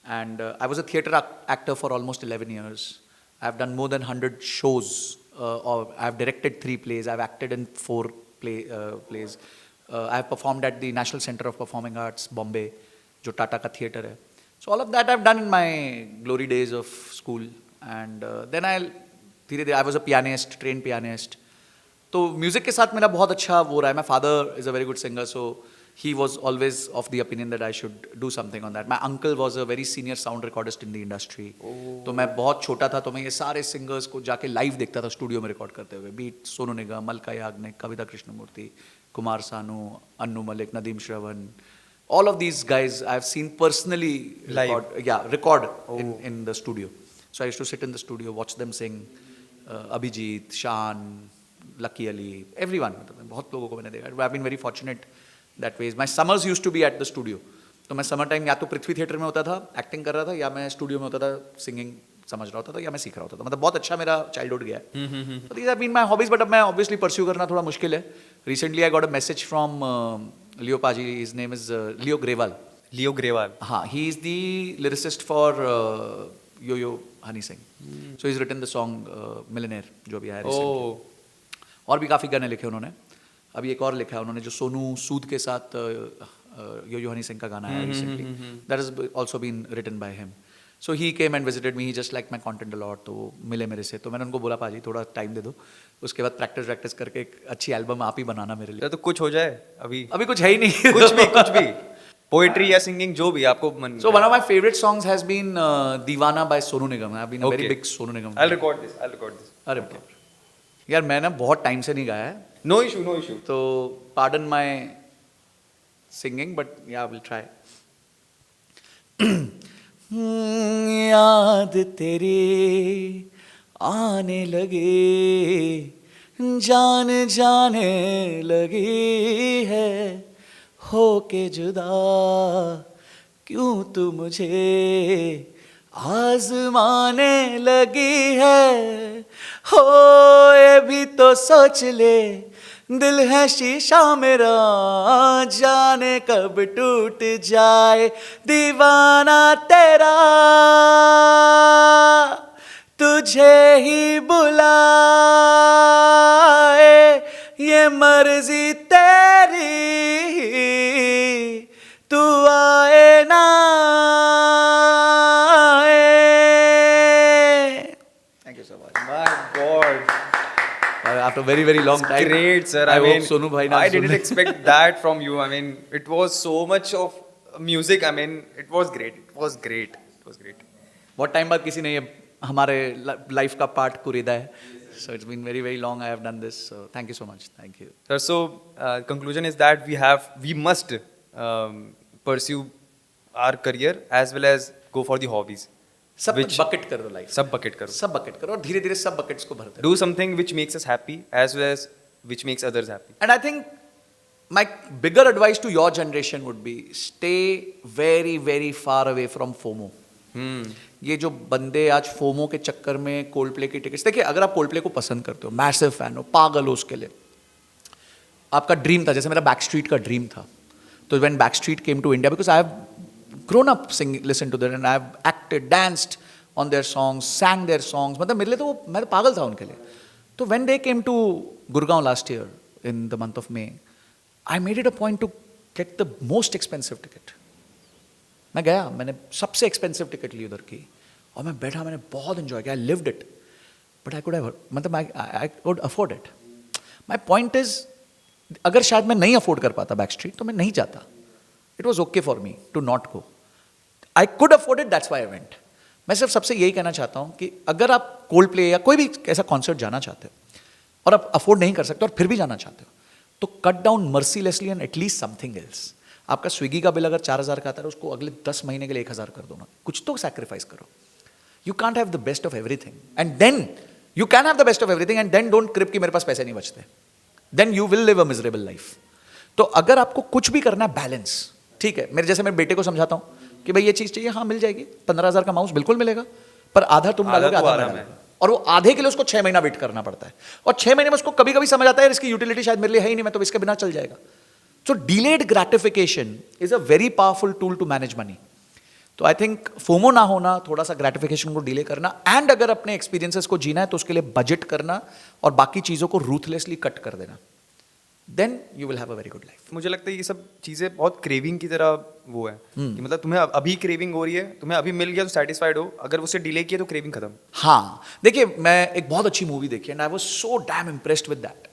Speaker 2: And I was a theatre actor for almost 11 years. I have done more than 100 shows. I have directed 3 plays. I have acted in 4 plays. I have performed at the National Center of Performing Arts, Bombay, जो टाटा का theatre है. So all of that I have done in my glory days of school. And then धीरे-धीरे I was a pianist, trained pianist. तो music के साथ मेरा बहुत अच्छा वो रहा है. My father is a very good singer, so he was always of the opinion that I should do something on that. My uncle was a very senior sound recordist in the industry. तो मैं बहुत छोटा था तो मैं ये सारे singers को जाके लाइव देखता था स्टूडियो में रिकॉर्ड करते हुए. Beat Sonu Nigam, Alka Yagnik, Kavita Krishnamurthy, Kumar Sanu, Annu Malik, Nadeem Shravan, all of these guys I have seen personally record in the studio. So I used to sit in the studio, watch them sing. Abhijit, Shan, Lucky Ali, everyone. बहुत लोगों को मैंने देखा. I have been very fortunate that ways. My summers used to be at the studio. तो मैं summer time या तो पृथ्वी theatre में होता था, एक्टिंग कर रहा था, या मैं स्टूडियो में होता था सिंगिंग समझ रहा होता था या मैं सीख रहा होता था, मतलब बहुत अच्छा मेरा चाइल्डहुड गया है। तो these have been my hobbies, but अब मैं ऑब्वियसली परस्यू करना थोड़ा मुश्किल है। Recently I got a message from Leo paaji, his name is Leo Grewal.
Speaker 1: Leo Grewal.
Speaker 2: हाँ, he is the lyricist for Yo Yo Honey Singh, so is written the song millionaire जो भी आया recently।
Speaker 1: ओ
Speaker 2: और भी काफ़ी गाने लिखे उन्होंने। अभी एक और लिखा है उन्होंने जो सोनू सूद के साथ यो यो हनी सिंह का गाना है recently, that is also been written by him. So he came and visited me, he just like my content a lot, तो वो मिले मेरे से। तो मैंने उनको बोला पाजी थोड़ा टाइम दे दो, उसके बाद प्रैक्टिस करके एक अच्छी एल्बम आप ही बनाना मेरे लिए।
Speaker 1: तो कुछ हो जाए अभी।
Speaker 2: अभी कुछ है ही नहीं।
Speaker 1: कुछ भी पोएट्री या सिंगिंग जो भी आपको मन।
Speaker 2: So one of my favorite songs has been Deewana by Sonu Nigam. I've been a very
Speaker 1: Okay.
Speaker 2: big Sonu Nigam
Speaker 1: I'll
Speaker 2: fan.
Speaker 1: record this.
Speaker 2: अरे बाप रे। यार मैं ना बहुत टाइम से नहीं गाया है,
Speaker 1: No issue.
Speaker 2: तो pardon my singing, but yeah, I will try. याद तेरी आने लगी, जान जाने लगी है, हो के जुदा क्यों तू मुझे आजमाने लगी है। हो ये भी तो सोच ले, दिल है शीशा मेरा, जाने कब टूट जाए दीवाना तेरा, तुझे ही बुलाए ये मर्जी तेरी, तू आए ना आए। Thank you so much.
Speaker 1: My God.
Speaker 2: After very very long time.
Speaker 1: Great, sir.
Speaker 2: I
Speaker 1: I mean,
Speaker 2: hope Sonu bhai na
Speaker 1: I
Speaker 2: सुने।
Speaker 1: didn't expect that from you. I mean, it was so much of music. I mean, it was great.
Speaker 2: बहुत time बाद किसी ने ये हमारे life का part कुरीदा है, so it's been very very long I have done this, so thank you so much, thank you।
Speaker 1: Sir, so conclusion is that we must pursue our career as well as go for the hobbies.
Speaker 2: सब
Speaker 1: Which-
Speaker 2: bucket कर दो life,
Speaker 1: सब bucket करो.
Speaker 2: सब bucket करो और धीरे धीरे सब बकेट्स को भरते
Speaker 1: Do something which makes us happy as well as which makes others happy.
Speaker 2: And I think my bigger advice to your generation would be stay very very far away from FOMO. ये जो बंदे आज FOMO के चक्कर में cold play की tickets, देखिए अगर आप कोल्ड प्ले को पसंद करते हो, मैसिव फैन हो, पागल हो उसके लिए, आपका ड्रीम था, जैसे मेरा बैक स्ट्रीट का ड्रीम था, तो when back street came to India, because I have grown up listen to them and I've acted, danced on their songs, sang their songs, मतलब मेरे लिए तो मैं तो पागल था उनके लिए। तो when they came to Gurgaon last year in the month of May, I made it a point to get the most expensive ticket। मैं गया, मैंने सबसे एक्सपेंसिव टिकट ली उधर की और मैं बैठा, मैंने बहुत एंजॉय किया, I lived it, but I could have, मतलब I could afford it. My point is, अगर शायद मैं नहीं अफोर्ड कर पाता बैक स्ट्रीट तो मैं नहीं जाता, it was okay for me to not go, I could afford it, that's why I went. मैं सिर्फ सबसे यही कहना चाहता हूँ कि अगर आप कोल्ड प्ले या कोई भी ऐसा कॉन्सर्ट जाना चाहते हो और आप अफोर्ड नहीं कर सकते और फिर भी जाना चाहते हो, तो cut down mercilessly and at least something else. आपका स्विगी का बिल अगर 4,000 का आता है, उसको अगले 10 महीने के लिए 1,000 कर दो ना, कुछ तो सैक्रिफाइस करो। You can't have the best of everything and then you can have the best of everything and then don't crib कि मेरे पास पैसे नहीं बचते, then you will live a miserable life. तो अगर आपको कुछ भी करना है, बैलेंस, ठीक है, मेरे जैसे मेरे बेटे को समझाता हूँ कि भाई ये चीज़ चाहिए, हाँ मिल जाएगी, 15,000 का माउस बिल्कुल मिलेगा, पर आधा तुम डालोगे, आधा मैं डालूंगा, और वो आधे के लिए उसको 6 महीना वेट करना पड़ता है, और 6 महीने में उसको कभी कभी समझ आता है इसकी यूटिलिटी शायद मेरे लिए है ही नहीं, मैं तो इसके बिना चल जाएगा। So delayed gratification is a very powerful tool to manage money. तो आई थिंक फोमो ना होना, थोड़ा सा ग्रेटिफिकेशन को डिले करना, एंड अगर अपने एक्सपीरियंसेस को जीना है तो उसके लिए बजट करना और बाकी चीज़ों को रूथलेसली कट कर देना, then you will have a very good life.
Speaker 1: मुझे लगता है ये सब चीज़ें बहुत क्रेविंग की तरह वो है कि मतलब तुम्हें अभी क्रेविंग हो रही है, तुम्हें अभी मिल गया तो सेटिस्फाइड हो, अगर उसे डिले किया तो क्रेविंग खत्म।
Speaker 2: हाँ, देखिए मैं एक बहुत अच्छी मूवी देखी and I was so damn impressed with that.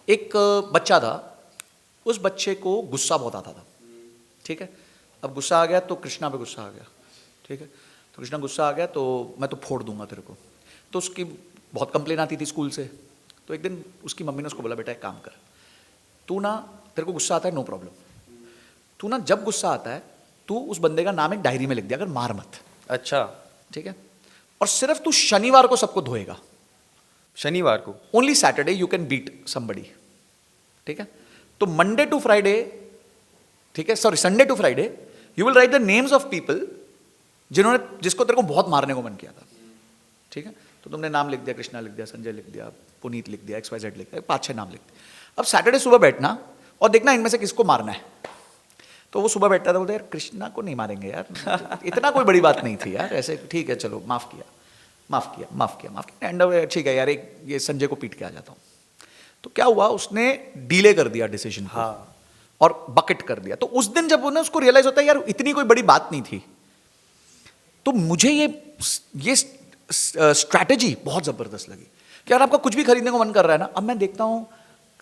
Speaker 2: एक बच्चा था, उस बच्चे को गुस्सा बहुत आता था, ठीक है, अब गुस्सा आ गया तो कृष्णा पे गुस्सा आ गया, ठीक है, तो कृष्णा गुस्सा आ गया तो मैं तो फोड़ दूंगा तेरे को। तो उसकी बहुत कंप्लेन आती थी स्कूल से, तो एक दिन उसकी मम्मी ने उसको बोला, बेटा एक काम कर, तू ना, तेरे को गुस्सा आता है, नो प्रॉब्लम, तू ना जब गुस्सा आता है तू उस बंदे का नाम एक डायरी में लिख दिया, अगर मार मत,
Speaker 1: अच्छा,
Speaker 2: ठीक है, और सिर्फ तू शनिवार को सबको धोएगा,
Speaker 1: शनिवार को,
Speaker 2: only Saturday you can beat somebody, ठीक है, तो मंडे टू फ्राइडे, ठीक है, sorry Sunday to Friday you will write the names of people जिसको तेरे को बहुत मारने को मन किया था, ठीक है, तो तुमने नाम लिख दिया, कृष्णा लिख दिया, संजय लिख दिया, पुनीत लिख दिया, XYZ लिख दिया, 5-6 नाम लिख दिया। अब सैटरडे सुबह बैठना और देखना इनमें से किसको मारना है। तो वो सुबह बैठता था, बोलते यार कृष्णा को नहीं मारेंगे यार, इतना कोई बड़ी बात नहीं थी यार, ऐसे ठीक है चलो माफ किया एंड ठीक है यार, एक ये संजय को पीट के आ जाता हूँ। तो क्या हुआ, उसने डिले कर दिया डिसीजन को,
Speaker 1: हाँ।
Speaker 2: और बकेट कर दिया। तो उस दिन जब उन्हें उसको रियलाइज होता है यार इतनी कोई बड़ी बात नहीं थी, तो मुझे ये स्ट्रैटेजी बहुत जबरदस्त लगी कि यार आपका कुछ भी खरीदने को मन कर रहा है ना। अब मैं देखता हूँ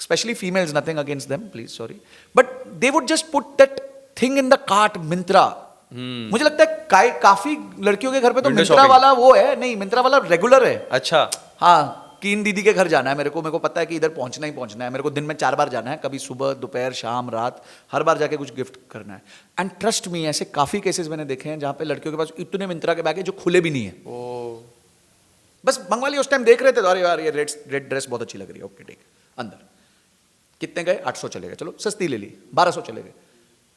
Speaker 2: specially females, nothing against them please sorry, but they would just put that thing in the cart, Myntra. मुझे लगता है काफी लड़कियों के घर पे तो
Speaker 1: Window
Speaker 2: मिंत्रा
Speaker 1: shopping।
Speaker 2: वाला वो है, नहीं मिंत्रा वाला रेगुलर है।
Speaker 1: अच्छा।
Speaker 2: हाँ, कि इन दीदी के घर जाना है मेरे को पता है कि इधर पहुंचना ही पहुंचना है, मेरे को दिन में 4 बार जाना है, कभी सुबह, दोपहर, शाम, रात, हर बार जाके कुछ गिफ्ट करना है। एंड ट्रस्ट मी, ऐसे काफी केसेस मैंने देखे हैं जहां पे लड़कियों के पास इतने मिंत्रा के बैग है जो खुले भी नहीं है,
Speaker 1: ओ।
Speaker 2: बस मंगवा लिया, उस टाइम देख रहे थे, अरे यार ये रेड ड्रेस बहुत अच्छी लग रही है, ओके ठीक, अंदर कितने गए, 800 चले गए, चलो सस्ती ले ली, 1200 चले गए।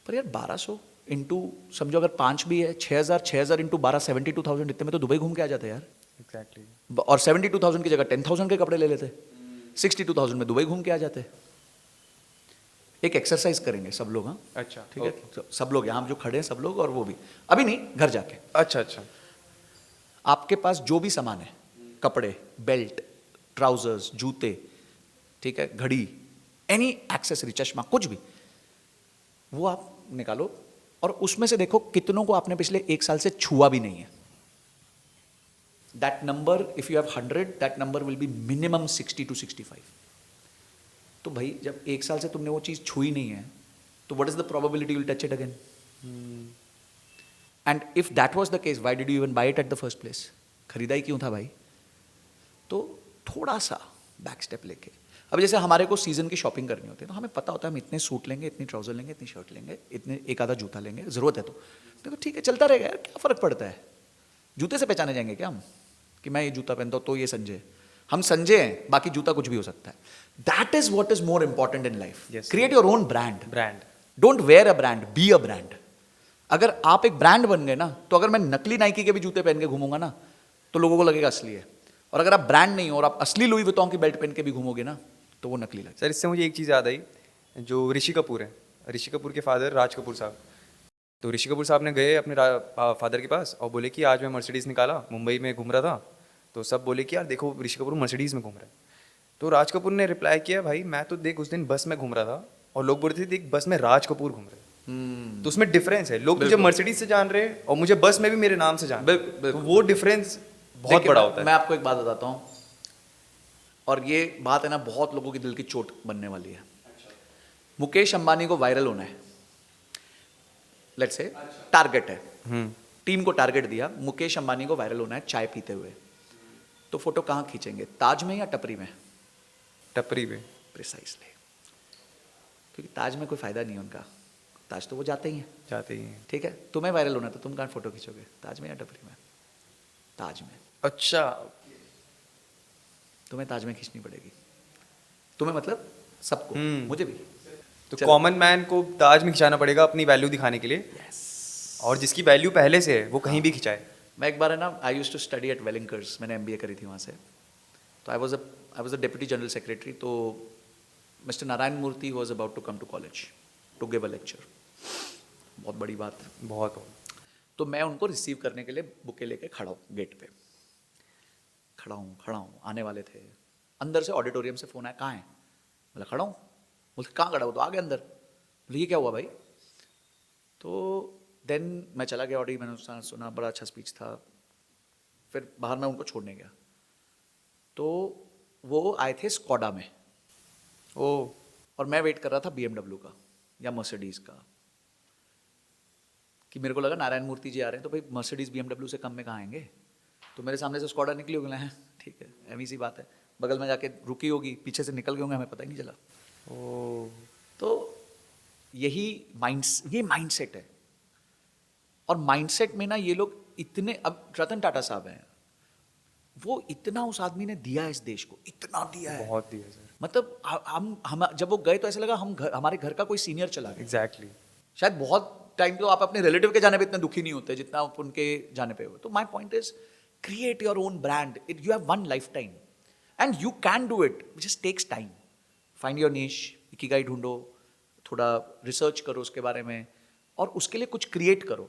Speaker 2: पर यार 1200 इंटू समझो अगर 5 भी है, 6000 इंटू 12, 72,000, इतने में तो दुबई घूम के आ जाते यार।
Speaker 1: एग्जैक्टली।
Speaker 2: और 72,000 की जगह 10,000 के कपड़े ले लेते, 62,000 में दुबई घूम के आ जाते। एक एक्सरसाइज करेंगे सब लोग, हाँ
Speaker 1: अच्छा
Speaker 2: ठीक है, सब लोग यहाँ जो खड़े हैं सब लोग, और वो भी अभी नहीं, घर जाके
Speaker 1: अच्छा अच्छा।
Speaker 2: आपके पास जो भी सामान है, कपड़े, बेल्ट, ट्राउजर्स, जूते, ठीक है, घड़ी, एनी एक्सेसरी, चश्मा, कुछ भी, वो आप निकालो और उसमें से देखो कितनों को आपने पिछले 1 साल से छुआ भी नहीं है। That number, if you have 100, that number will be minimum 60 to 65। तो भाई जब 1 साल से तुमने वो चीज छुई नहीं है, तो what is the probability will touch it again? And if that was the case, why did you even bye it at the first place? खरीदा ही क्यों था भाई? तो थोड़ा सा बैक स्टेप लेके, अब जैसे हमारे को सीजन की शॉपिंग करनी होती है, तो हमें पता होता है हम इतने सूट लेंगे, इतनी ट्राउजर लेंगे, इतनी शर्ट लेंगे, इतने एक आधा जूता लेंगे, जरूरत है तो ठीक है चलता रहेगा यार, क्या फर्क पड़ता है? जूते से पहचाने जाएंगे क्या हम कि मैं ये जूता पहनता हूं तो ये संजय, हम संजय हैं, बाकी जूता कुछ भी हो सकता है। That is what is more important in life.
Speaker 1: Yes.
Speaker 2: Create your own brand.
Speaker 1: Brand.
Speaker 2: Don't wear a brand, be a brand. अगर आप एक ब्रांड बन गए ना, तो अगर मैं नकली नाइकी के भी जूते पहन के घूमूंगा ना, तो लोगों को लगेगा असली है। और अगर आप ब्रांड नहीं हो और आप असली लुई विटॉन की बेल्ट पहन के भी घूमोगे ना, तो वो नकली लगेगा।
Speaker 1: सर इससे मुझे एक चीज़ याद आई, जो ऋषि कपूर है, ऋषि कपूर के फादर राज कपूर साहब, तो ऋषि कपूर साहब ने गए अपने फादर के पास और बोले कि आज मैं मर्सिडीज़ निकाला, मुंबई में घूम रहा था, तो सब बोले कि यार देखो ऋषि कपूर मर्सिडीज़ में घूम रहा है। तो राज कपूर ने रिप्लाई किया, भाई मैं तो देख उस दिन बस में घूम रहा था और लोग बोल रहे थे देख बस में राज कपूर घूम रहे हैं। तो उसमें डिफरेंस है, लोग मुझे मर्सिडीज से जान रहे हैं और मुझे बस में भी मेरे नाम से जान रहे हैं। तो वो डिफरेंस बहुत बड़ा होता है।
Speaker 2: मैं आपको एक बात बताता हूँ, और ये बात है ना बहुत लोगों की दिल की चोट बनने वाली है। मुकेश अंबानी को वायरल होना है, लेट्स से टारगेट है, टीम को टारगेट दिया, मुकेश अंबानी को वायरल होना है चाय पीते हुए, तो फोटो कहाँ खींचेंगे, ताज में या टपरी में?
Speaker 1: टपरी पे।
Speaker 2: प्रिसाइसली, क्योंकि ताज में कोई फायदा नहीं है उनका, ताज तो वो जाते ही हैं,
Speaker 1: जाते ही हैं।
Speaker 2: ठीक है। तुम्हें वायरल होना है तो तुम कहाँ फोटो खींचोगे, ताज में या टपरी में? ताज में।
Speaker 1: अच्छा।
Speaker 2: तुम्हें ताज में खींचनी पड़ेगी, तुम्हें मतलब सबको, मुझे भी।
Speaker 1: तो
Speaker 2: चलो।
Speaker 1: कॉमन मैन को ताज में खिंचाना पड़ेगा अपनी वैल्यू दिखाने के लिए, और जिसकी वैल्यू पहले से है वो कहीं भी खिंचाए।
Speaker 2: मैं एक बार है ना, I used to study at Welingkars, मैंने MBA करी थी वहाँ से, तो I was a deputy general secretary. तो mister Narayan Murthy was about to come to college to give a lecture, बहुत बड़ी बात।
Speaker 1: बहुत हो।
Speaker 2: तो मैं उनको रिसीव करने के लिए बुके लेके खड़ा हूँ गेट पे, खड़ा हूँ, आने वाले थे। अंदर से ऑडिटोरियम से फ़ोन आया, कहाँ है? बोला खड़ा हूँ। बोलते कहाँ खड़ा हो? तो आ गए अंदर। बोले ये क्या हुआ भाई? तो देन मैं चला गया ऑडी, मैंने सुना, बड़ा अच्छा स्पीच था। फिर बाहर मैं उनको छोड़ने गया, तो वो आए थे स्कॉडा में,
Speaker 1: ओ।
Speaker 2: और मैं वेट कर रहा था BMW का या मर्सिडीज़ का, कि मेरे को लगा नारायण मूर्ति जी आ रहे हैं, तो भाई मर्सिडीज़ BMW से कम में कहाँ आएंगे? तो मेरे सामने से स्कॉडा निकली होगी, है ठीक है, एवं सी बात है, बगल में जाके रुकी होगी, पीछे से निकल गए होंगे, हमें पता ही नहीं चला।
Speaker 1: ओ।
Speaker 2: तो यही ये माइंडसेट है। और माइंडसेट में ना ये लोग इतने, अब रतन टाटा साहब हैं, वो इतना उस आदमी ने दिया है इस देश को, इतना दिया है,
Speaker 1: बहुत दिया सर।
Speaker 2: मतलब हम जब वो गए तो ऐसा लगा हमारे घर का कोई सीनियर चला गया।
Speaker 1: एग्जैक्टली।
Speaker 2: शायद बहुत टाइम तो आप अपने रिलेटिव के जाने पे इतने दुखी नहीं होते जितना आप उनके जाने पे हो। तो my point is create your own brand. You have one lifetime and you can do it. It just takes time. Find your niche, ikigai ढूंढो, थोड़ा रिसर्च करो उसके बारे में और उसके लिए कुछ क्रिएट करो.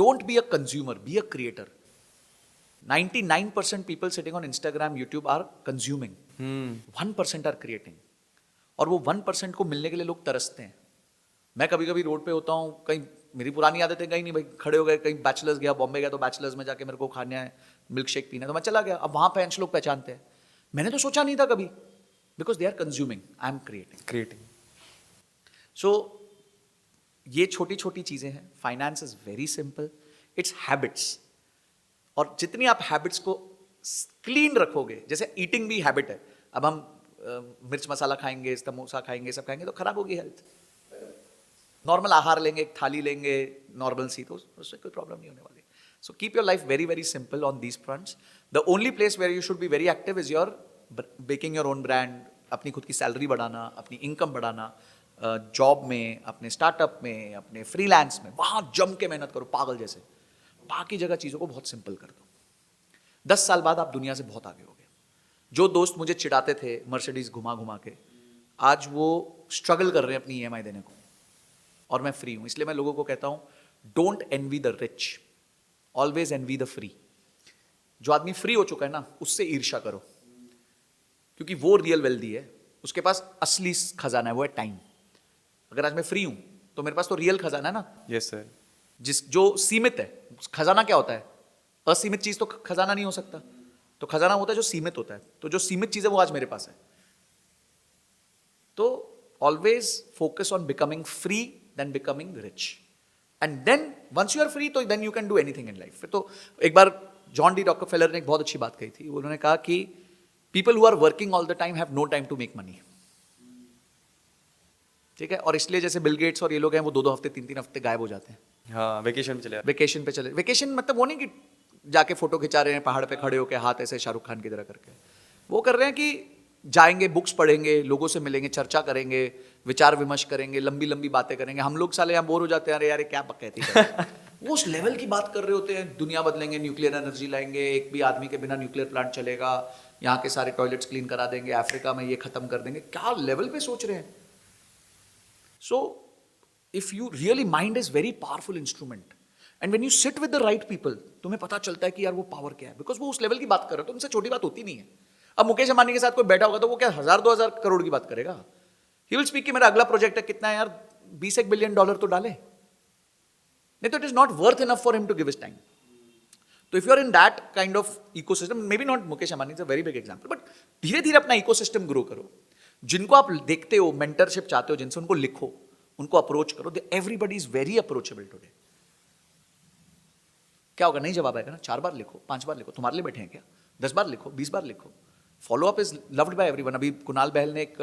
Speaker 2: Don't be a consumer, be a creator. 99% people sitting on Instagram, YouTube are consuming. 1% are creating. और वो 1% को मिलने के लिए लोग तरसते हैं. मैं कभी कभी रोड पे होता हूँ, कहीं मेरी पुरानी आदतें कहीं नहीं भाई, खड़े हो गए, कहीं बैचलर्स गया, बॉम्बे गया तो बैचलर्स में जाके मेरे को खाना है, मिल्क शेक पीना है, तो मैं चला गया. अब वहाँ पे लोग पहचानते हैं. मैंने तो सोचा नहीं था कभी, because they are consuming, I am creating. So ये छोटी छोटी चीज़ें हैं. Finance is very simple, it's habits. और जितनी आप हैबिट्स को क्लीन रखोगे, जैसे ईटिंग भी हैबिट है. अब हम मिर्च मसाला खाएंगे, समोसा खाएंगे, सब खाएंगे तो खराब होगी हेल्थ. नॉर्मल आहार लेंगे, एक थाली लेंगे नॉर्मल सी, तो उससे कोई प्रॉब्लम नहीं होने वाली. So keep your life very very simple on these fronts. The only place where you should be very active is your backing your own brand. अपनी खुद की सैलरी बढ़ाना, अपनी इनकम बढ़ाना, जॉब में, अपने स्टार्टअप में, अपने फ्रीलांस में, वहाँ जम के मेहनत करो पागल जैसे. बाकी जगह चीज़ों को बहुत सिंपल कर दो. 10 साल बाद आप दुनिया से बहुत आगे हो गए. जो दोस्त मुझे चिढ़ाते थे मर्सिडीज घुमा घुमा के, आज वो स्ट्रगल कर रहे हैं अपनी EMI देने को, और मैं फ्री हूं. इसलिए मैं लोगों को कहता हूं, don't envy the rich, always envy the free. जो आदमी फ्री हो चुका है ना, उससे ईर्ष्या करो, क्योंकि वो रियल वेल्दी है. उसके पास असली खजाना है, वो है टाइम. अगर आज मैं फ्री हूं तो मेरे पास तो रियल खजाना है ना.
Speaker 1: Yes sir.
Speaker 2: जो सीमित है, खजाना क्या होता है? असीमित चीज तो खजाना नहीं हो सकता. तो खजाना होता है जो सीमित होता है. तो जो सीमित चीज है वो आज मेरे पास है. तो always focus on becoming free then becoming rich. And then once you are free, तो then you can do anything in life. तो एक बार जॉन डी रॉकफेलर ने एक बहुत अच्छी बात कही थी. उन्होंने कहा कि people who are working all the time have no time to make money. ठीक है. और इसलिए जैसे बिल गेट्स और ये लोग हैं, वो 2-2 हफ्ते 3-3 हफ्ते गायब हो जाते हैं.
Speaker 1: हाँ, वेकेशन पे चले जाते.
Speaker 2: वेकेशन पे चले. वेकेशन मतलब वो नहीं कि जाके फोटो खिंचा रहे हैं पहाड़ पे खड़े होकर, हाथ ऐसे शाहरुख खान की तरह करके. वो कर रहे हैं कि जाएंगे, बुक्स पढ़ेंगे, लोगों से मिलेंगे, चर्चा करेंगे, विचार विमर्श करेंगे, लंबी लंबी बातें करेंगे. हम लोग साले यहाँ बोर हो जाते हैं, अरे यार क्या कहती है. वो उस लेवल की बात कर रहे होते हैं, दुनिया बदलेंगे, न्यूक्लियर एनर्जी लाएंगे, एक भी आदमी के बिना न्यूक्लियर प्लांट चलेगा, यहाँ के सारे टॉयलेट्स क्लीन करा देंगे, अफ्रीका में ये खत्म कर देंगे. क्या लेवल पे सोच रहे हैं. सो if you really, mind is very powerful instrument. And when you sit with the right people, तुम्हें पता चलता है कि यार वो पावर क्या है, बिकॉज वो उस लेवल की बात कर रहे हो. तो उनसे छोटी बात होती नहीं है. अब मुकेश अंबानी के साथ कोई बैठा होगा तो वो क्या 1000-2000 करोड़ की बात करेगा. ही विल स्पीक कि मेरा अगला प्रोजेक्ट है, कितना है यार, $20 बिलियन तो डाले. नहीं तो it is not worth enough for him to give his time. तो if you are in that kind of ecosystem, maybe not Mukesh Ambani, is a very big example, but धीरे धीरे अपना इकोसिस्टम ग्रो करो. जिनको आप देखते हो, मेंटरशिप चाहते हो जिनसे, उनको लिखो, उनको अप्रोच करो. Everybody is very approachable today. क्या होगा, नहीं जवाब आएगा ना, 4 बार लिखो, 5 बार लिखो. तुम्हारे लिए बैठे हैं क्या? 10 बार लिखो, 20 बार लिखो. Follow up is loved by everyone. अभी कुणाल बहल ने एक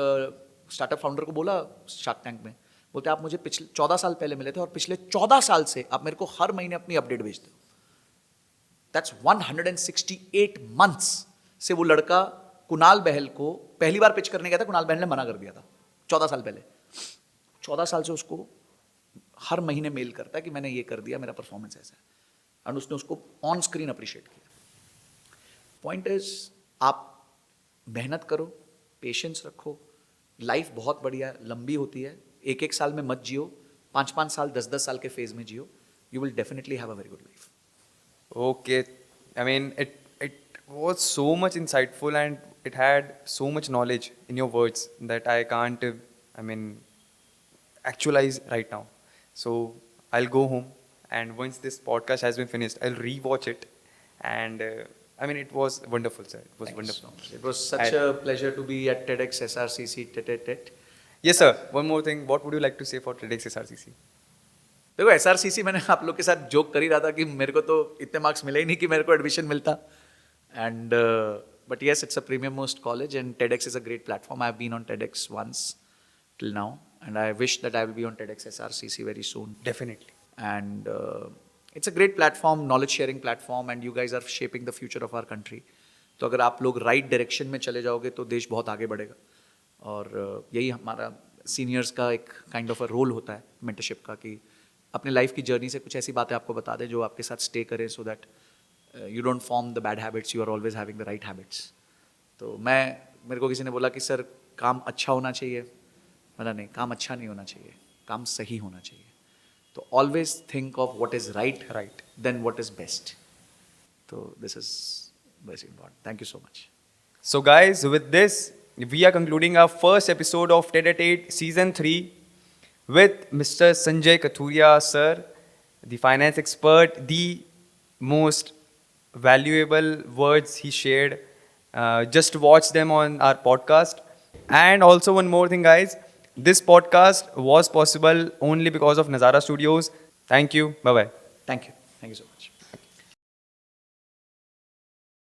Speaker 2: स्टार्टअप फाउंडर को बोला शार्क टैंक में, बोलते आप मुझे पिछले 14 साल पहले मिले थे और पिछले 14 साल से आप मेरे को हर महीने अपनी अपडेट भेजते हो. दैट्स 168 मंथ्स से वो लड़का कुणाल बहल को पहली बार पिच करने गया था. कुणाल बहल ने मना कर दिया था 14 साल पहले. 14 साल से उसको हर महीने मेल करता है कि मैंने ये कर दिया, मेरा परफॉर्मेंस ऐसा है. एंड उसने उसको ऑन स्क्रीन अप्रिशिएट किया. पॉइंट इज, आप मेहनत करो, पेशेंस रखो. लाइफ बहुत बढ़िया लंबी होती है. 1-1 साल में मत जियो, 5-5 साल, 10-10 साल के फेज में जियो. You will definitely have a very good life.
Speaker 1: Okay, I mean it was so much insightful and it had so much knowledge in your words that I can't actualize right now. So I'll go home and once this podcast has been finished, I'll rewatch it and it was wonderful, sir. It was
Speaker 2: Thanks
Speaker 1: wonderful.
Speaker 2: so much. It was such a pleasure to be at TEDx SRCC.
Speaker 1: Yes, sir. One more thing. What would you like to say for TEDx SRCC?
Speaker 2: देखो, SRCC मैंने आप लोग के साथ joke कर ही रहा था कि मेरे को तो इतने मार्क्स मिले ही नहीं कि मेरे को एडमिशन मिलता. And but yes, it's a premium most college and TEDx is a great platform. I have been on TEDx once till now and I wish that I will be on TEDx SRCC very soon.
Speaker 1: Definitely.
Speaker 2: And it's a great platform, knowledge sharing platform, and you guys are shaping the future of our country. तो अगर आप लोग right direction में चले जाओगे तो देश बहुत आगे बढ़ेगा. और यही हमारा सीनियर्स का एक काइंड ऑफ अ रोल होता है मेंटरशिप का, कि अपने लाइफ की जर्नी से कुछ ऐसी बातें आपको बता दें जो आपके साथ स्टे करें, so that you don't form the bad habits, you are always having the right habits. तो मेरे को किसी ने बोला कि सर काम अच्छा होना चाहिए. मतलब नहीं, काम अच्छा नहीं होना चाहिए, काम सही होना चाहिए. तो always think of what is right
Speaker 1: Right.
Speaker 2: Then what is best. तो this is basic important. Thank you so much.
Speaker 1: So, guys, with this, we are concluding our first episode of Tete a Tete Season 3 with Mr. Sanjay Kathuria, sir, the finance expert, the most valuable words he shared. Just watch them on our podcast. And also, one more thing, guys, this podcast was possible only because of Nazara Studios. Thank you. Bye bye.
Speaker 2: Thank you so much.